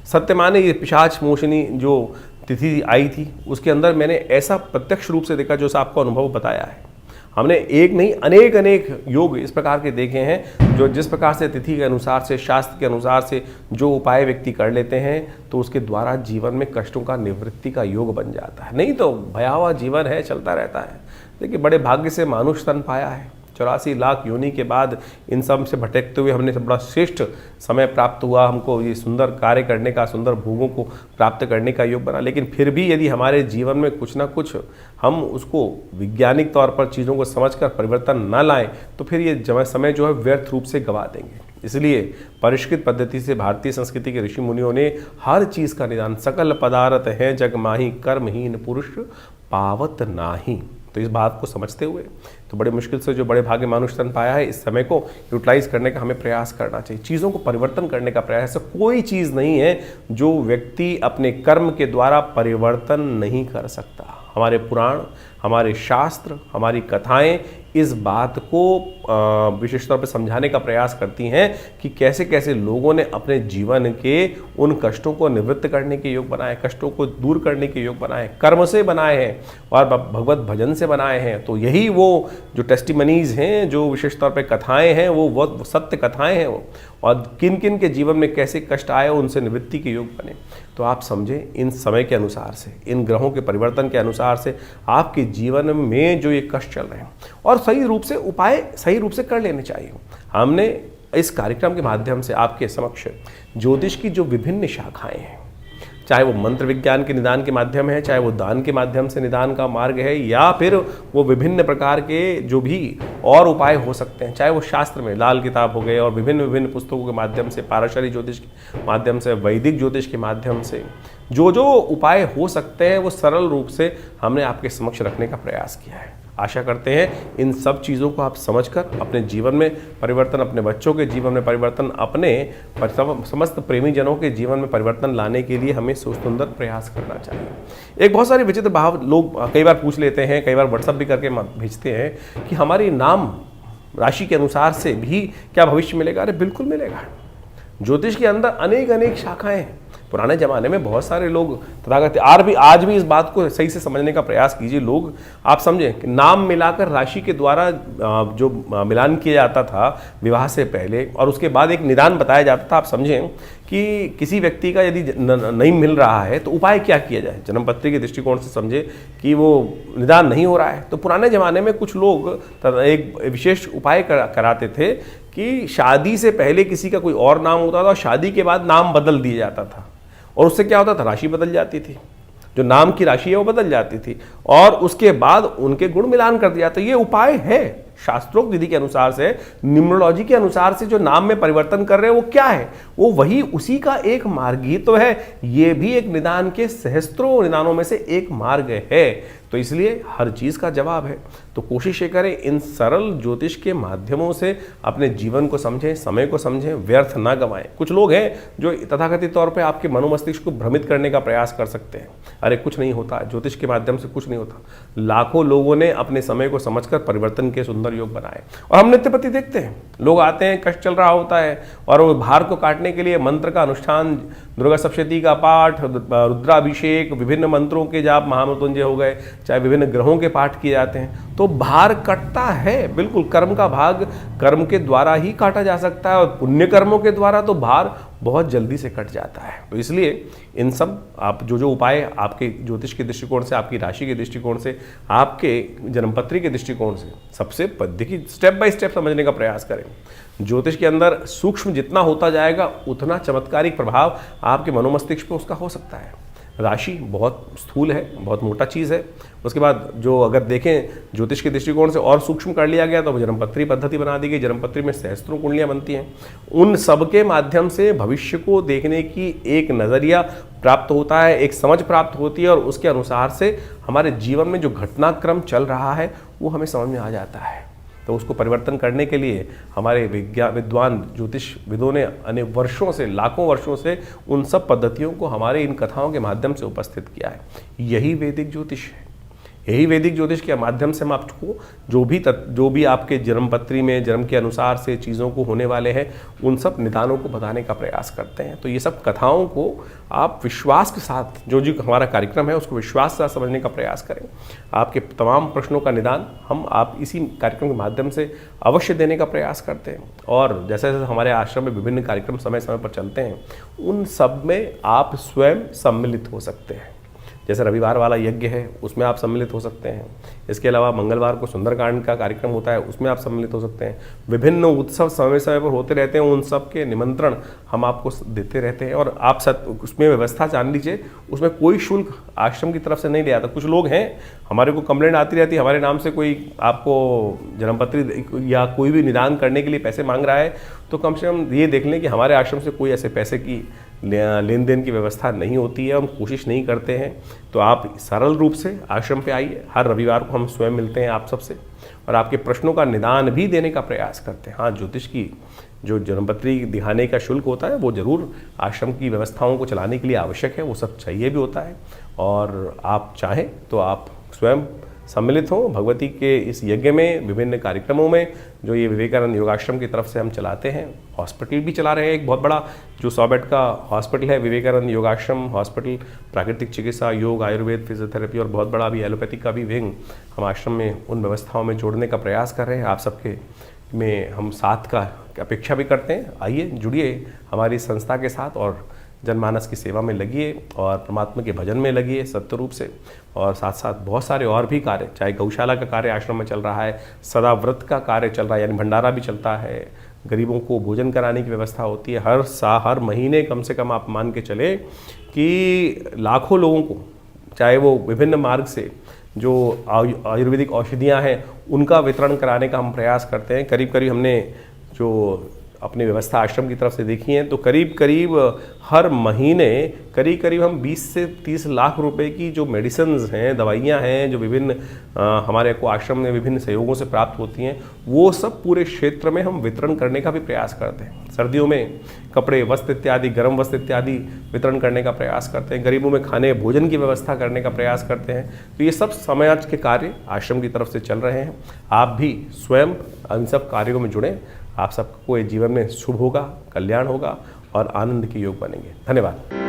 सत्य माने ये पिशाच मोशनी जो तिथि आई थी, उसके अंदर मैंने ऐसा प्रत्यक्ष रूप से देखा जो आपको अनुभव बताया है। हमने एक नहीं अनेक योग इस प्रकार के देखे हैं जो जिस प्रकार से तिथि के अनुसार से, शास्त्र के अनुसार से जो उपाय व्यक्ति कर लेते हैं तो उसके द्वारा जीवन में कष्टों का निवृत्ति का योग बन जाता है। नहीं तो भयावह जीवन है, चलता रहता है। देखिए, बड़े भाग्य से मानुष तन पाया है। 84 लाख योनि के बाद इन सब से भटकते हुए हमने बड़ा श्रेष्ठ समय प्राप्त हुआ, हमको ये सुंदर कार्य करने का, सुंदर भोगों को प्राप्त करने का योग बना। लेकिन फिर भी यदि हमारे जीवन में कुछ ना कुछ हम उसको वैज्ञानिक तौर पर चीज़ों को समझकर परिवर्तन न लाएं तो फिर ये समय जो है व्यर्थ रूप से गवा देंगे। इसलिए परिष्कृत पद्धति से भारतीय संस्कृति के ऋषि मुनियों ने हर चीज़ का निदान, सकल पदार्थ है जग माही, कर्महीन पुरुष पावत नाही। तो इस बात को समझते हुए तो बड़े मुश्किल से जो बड़े भाग्य मानुष तन पाया है, इस समय को यूटिलाइज करने का हमें प्रयास करना चाहिए। चीज़ों को परिवर्तन करने का प्रयास। ऐसा कोई चीज़ नहीं है जो व्यक्ति अपने कर्म के द्वारा परिवर्तन नहीं कर सकता। हमारे पुराण, हमारे शास्त्र, हमारी कथाएं इस बात को विशेष तौर पर समझाने का प्रयास करती हैं कि कैसे कैसे लोगों ने अपने जीवन के उन कष्टों को निवृत्त करने के योग बनाए, कष्टों को दूर करने के योग बनाए, कर्म से बनाए हैं और भगवत भजन से बनाए हैं। तो यही वो जो टेस्टिमनीज हैं, जो विशेष तौर पे कथाएं हैं, वो सत्य कथाएं हैं वो, और किन किन के जीवन में कैसे कष्ट आए उनसे निवृत्ति के योग बने। तो आप समझें, इन समय के अनुसार से, इन ग्रहों के परिवर्तन के अनुसार से आपके जीवन में जो ये कष्ट चल रहे हैं, और सही रूप से उपाय सही रूप से कर लेने चाहिए। हमने इस कार्यक्रम के माध्यम से आपके समक्ष ज्योतिष की जो विभिन्न शाखाएं हैं, चाहे वो मंत्र विज्ञान के निदान के माध्यम है, चाहे वो दान के माध्यम से निदान का मार्ग है, या फिर वो विभिन्न प्रकार के जो भी और उपाय हो सकते हैं, चाहे वो शास्त्र में लाल किताब हो गए और विभिन्न पुस्तकों के माध्यम से, पाराशरी ज्योतिष के माध्यम से, वैदिक ज्योतिष के माध्यम से जो उपाय हो सकते हैं वो सरल रूप से हमने आपके समक्ष रखने का प्रयास किया है। आशा करते हैं इन सब चीज़ों को आप समझकर अपने जीवन में परिवर्तन, अपने बच्चों के जीवन में परिवर्तन, अपने समस्त प्रेमी जनों के जीवन में परिवर्तन लाने के लिए हमें सुंदर प्रयास करना चाहिए। एक बहुत सारे विचित्र भाव लोग कई बार पूछ लेते हैं, कई बार व्हाट्सएप भी करके भेजते हैं कि हमारी नाम राशि के अनुसार से भी क्या भविष्य मिलेगा। अरे बिल्कुल मिलेगा। ज्योतिष के अंदर अनेक शाखाएं हैं। पुराने ज़माने में बहुत सारे लोग तथागत आज भी इस बात को सही से समझने का प्रयास कीजिए। लोग, आप समझें कि नाम मिलाकर राशि के द्वारा जो मिलान किया जाता था विवाह से पहले, और उसके बाद एक निदान बताया जाता था। आप समझें कि किसी व्यक्ति का यदि नहीं मिल रहा है तो उपाय क्या किया जाए। जन्मपत्री के दृष्टिकोण से समझे कि वो निदान नहीं हो रहा है, तो पुराने ज़माने में कुछ लोग एक विशेष उपाय कराते थे कि शादी से पहले किसी का कोई और नाम होता था और शादी के बाद नाम बदल दिया जाता था, और उससे क्या होता था, राशि बदल जाती थी, जो नाम की राशि है वो बदल जाती थी, और उसके बाद उनके गुण मिलान कर दिया। तो ये उपाय है शास्त्रोक्त विधि के अनुसार से, न्यूमरोलॉजी के अनुसार से जो नाम में परिवर्तन कर रहे हैं वो क्या है, वो वही उसी का एक मार्ग ही तो है। ये भी एक निदान के सहस्त्रों निदानों में से एक मार्ग है। तो इसलिए हर चीज़ का जवाब है। तो कोशिश ये करें इन सरल ज्योतिष के माध्यमों से अपने जीवन को समझें, समय को समझें, व्यर्थ ना गंवाएं। कुछ लोग हैं जो तथाकथित तौर पे आपके मनोमस्तिष्क को भ्रमित करने का प्रयास कर सकते हैं। अरे कुछ नहीं होता, ज्योतिष के माध्यम से कुछ नहीं होता। लाखों लोगों ने अपने समय को समझकर परिवर्तन के सुंदर योग बनाए। और हम नित्यपति देखते हैं, लोग आते हैं, कष्ट चल रहा होता है, और वो भार को काटने के लिए मंत्र का अनुष्ठान, दुर्गा सप्तशती का पाठ, रुद्राभिषेक, विभिन्न मंत्रों के जाप, महामृत्युंजय हो गए, चाहे विभिन्न ग्रहों के पाठ किए जाते हैं, तो भार कटता है। बिल्कुल, कर्म का भाग कर्म के द्वारा ही काटा जा सकता है, और पुण्य कर्मों के द्वारा तो भार बहुत जल्दी से कट जाता है। तो इसलिए इन सब आप जो उपाय आपके ज्योतिष के दृष्टिकोण से, आपकी राशि के दृष्टिकोण से, आपके जन्मपत्री के दृष्टिकोण से सबसे देखिए स्टेप बाय स्टेप समझने का प्रयास करें। ज्योतिष के अंदर सूक्ष्म जितना होता जाएगा उतना चमत्कारिक प्रभाव आपके मनोमस्तिष्क पे उसका हो सकता है। राशि बहुत स्थूल है, बहुत मोटा चीज़ है। उसके बाद जो अगर देखें ज्योतिष के दृष्टिकोण से और सूक्ष्म कर लिया गया तो जन्मपत्री पद्धति बना दी गई। जन्मपत्री में सहस्त्रों कुंडलियाँ बनती हैं। उन सब के माध्यम से भविष्य को देखने की एक नज़रिया प्राप्त होता है, एक समझ प्राप्त होती है, और उसके अनुसार से हमारे जीवन में जो घटनाक्रम चल रहा है वो हमें समझ में आ जाता है। तो उसको परिवर्तन करने के लिए हमारे विद्वान ज्योतिषविदों ने अनेक वर्षों से, लाखों वर्षों से उन सब पद्धतियों को हमारे इन कथाओं के माध्यम से उपस्थित किया है। यही वैदिक ज्योतिष है। यही वैदिक ज्योतिष के माध्यम से हम आपको जो भी आपके जन्मपत्री में जन्म के अनुसार से चीज़ों को होने वाले हैं, उन सब निदानों को बताने का प्रयास करते हैं। तो ये सब कथाओं को आप विश्वास के साथ, जो हमारा कार्यक्रम है उसको विश्वास के साथ समझने का प्रयास करें। आपके तमाम प्रश्नों का निदान हम आप इसी कार्यक्रम के माध्यम से अवश्य देने का प्रयास करते हैं। और जैसे जैसे हमारे आश्रम में विभिन्न कार्यक्रम समय समय पर चलते हैं, उन सब में आप स्वयं सम्मिलित हो सकते हैं। जैसे रविवार वाला यज्ञ है, उसमें आप सम्मिलित हो सकते हैं। इसके अलावा मंगलवार को सुंदरकांड का कार्यक्रम होता है, उसमें आप सम्मिलित हो सकते हैं। विभिन्न उत्सव समय समय पर होते रहते हैं, उन सब के निमंत्रण हम आपको देते रहते हैं। और आप उसमें व्यवस्था जान लीजिए, उसमें कोई शुल्क आश्रम की तरफ से नहीं लिया जाता। कुछ लोग हैं, हमारे को कंप्लेंट आती रहती है, हमारे नाम से कोई आपको जन्मपत्री या कोई भी निदान करने के लिए पैसे मांग रहा है, तो कम से कम ये देख लें कि हमारे आश्रम से कोई ऐसे पैसे की लेन देन की व्यवस्था नहीं होती है, हम कोशिश नहीं करते हैं। तो आप सरल रूप से आश्रम पे आइए। हर रविवार को हम स्वयं मिलते हैं आप सबसे, और आपके प्रश्नों का निदान भी देने का प्रयास करते हैं। हाँ, ज्योतिष की जो जन्मपत्री दिखाने का शुल्क होता है वो ज़रूर आश्रम की व्यवस्थाओं को चलाने के लिए आवश्यक है, वो सब चाहिए भी होता है। और आप चाहें तो आप स्वयं सम्मिलित हो भगवती के इस यज्ञ में, विभिन्न कार्यक्रमों में जो ये विवेकानंद योगाश्रम की तरफ से हम चलाते हैं। हॉस्पिटल भी चला रहे हैं, एक बहुत बड़ा जो 100 बेड का हॉस्पिटल है, विवेकानंद योगाश्रम हॉस्पिटल। प्राकृतिक चिकित्सा, योग, आयुर्वेद, फिजियोथेरेपी और बहुत बड़ा भी एलोपैथिक का भी विंग हम आश्रम में उन व्यवस्थाओं में जोड़ने का प्रयास कर रहे हैं। आप सबके में हम साथ का अपेक्षा भी करते हैं। आइए, जुड़िए हमारी संस्था के साथ और जनमानस की सेवा में लगिए और परमात्मा के भजन में लगिए सत्य रूप से। और साथ साथ बहुत सारे और भी कार्य, चाहे गौशाला का कार्य आश्रम में चल रहा है, सदा व्रत का कार्य चल रहा है, यानी भंडारा भी चलता है, गरीबों को भोजन कराने की व्यवस्था होती है। हर महीने कम से कम आप मान के चले कि लाखों लोगों को, चाहे वो विभिन्न मार्ग से जो आयुर्वेदिक औषधियाँ हैं उनका वितरण कराने का हम प्रयास करते हैं। करीब करीब हमने जो अपनी व्यवस्था आश्रम की तरफ से देखी है, तो करीब करीब हर महीने करीब हम 20 से 30 लाख रुपए की जो मेडिसिन्स हैं, दवाइयाँ हैं, जो विभिन्न हमारे को आश्रम में विभिन्न सहयोगों से प्राप्त होती हैं, वो सब पूरे क्षेत्र में हम वितरण करने का भी प्रयास करते हैं। सर्दियों में कपड़े, वस्त्र इत्यादि, गर्म वस्त्र इत्यादि वितरण करने का प्रयास करते हैं। गरीबों में खाने भोजन की व्यवस्था करने का प्रयास करते हैं। तो ये सब समाज के कार्य आश्रम की तरफ से चल रहे हैं। आप भी स्वयं इन सब कार्यों में जुड़ें। आप सबको जीवन में शुभ होगा, कल्याण होगा और आनंद के योग बनेंगे। धन्यवाद।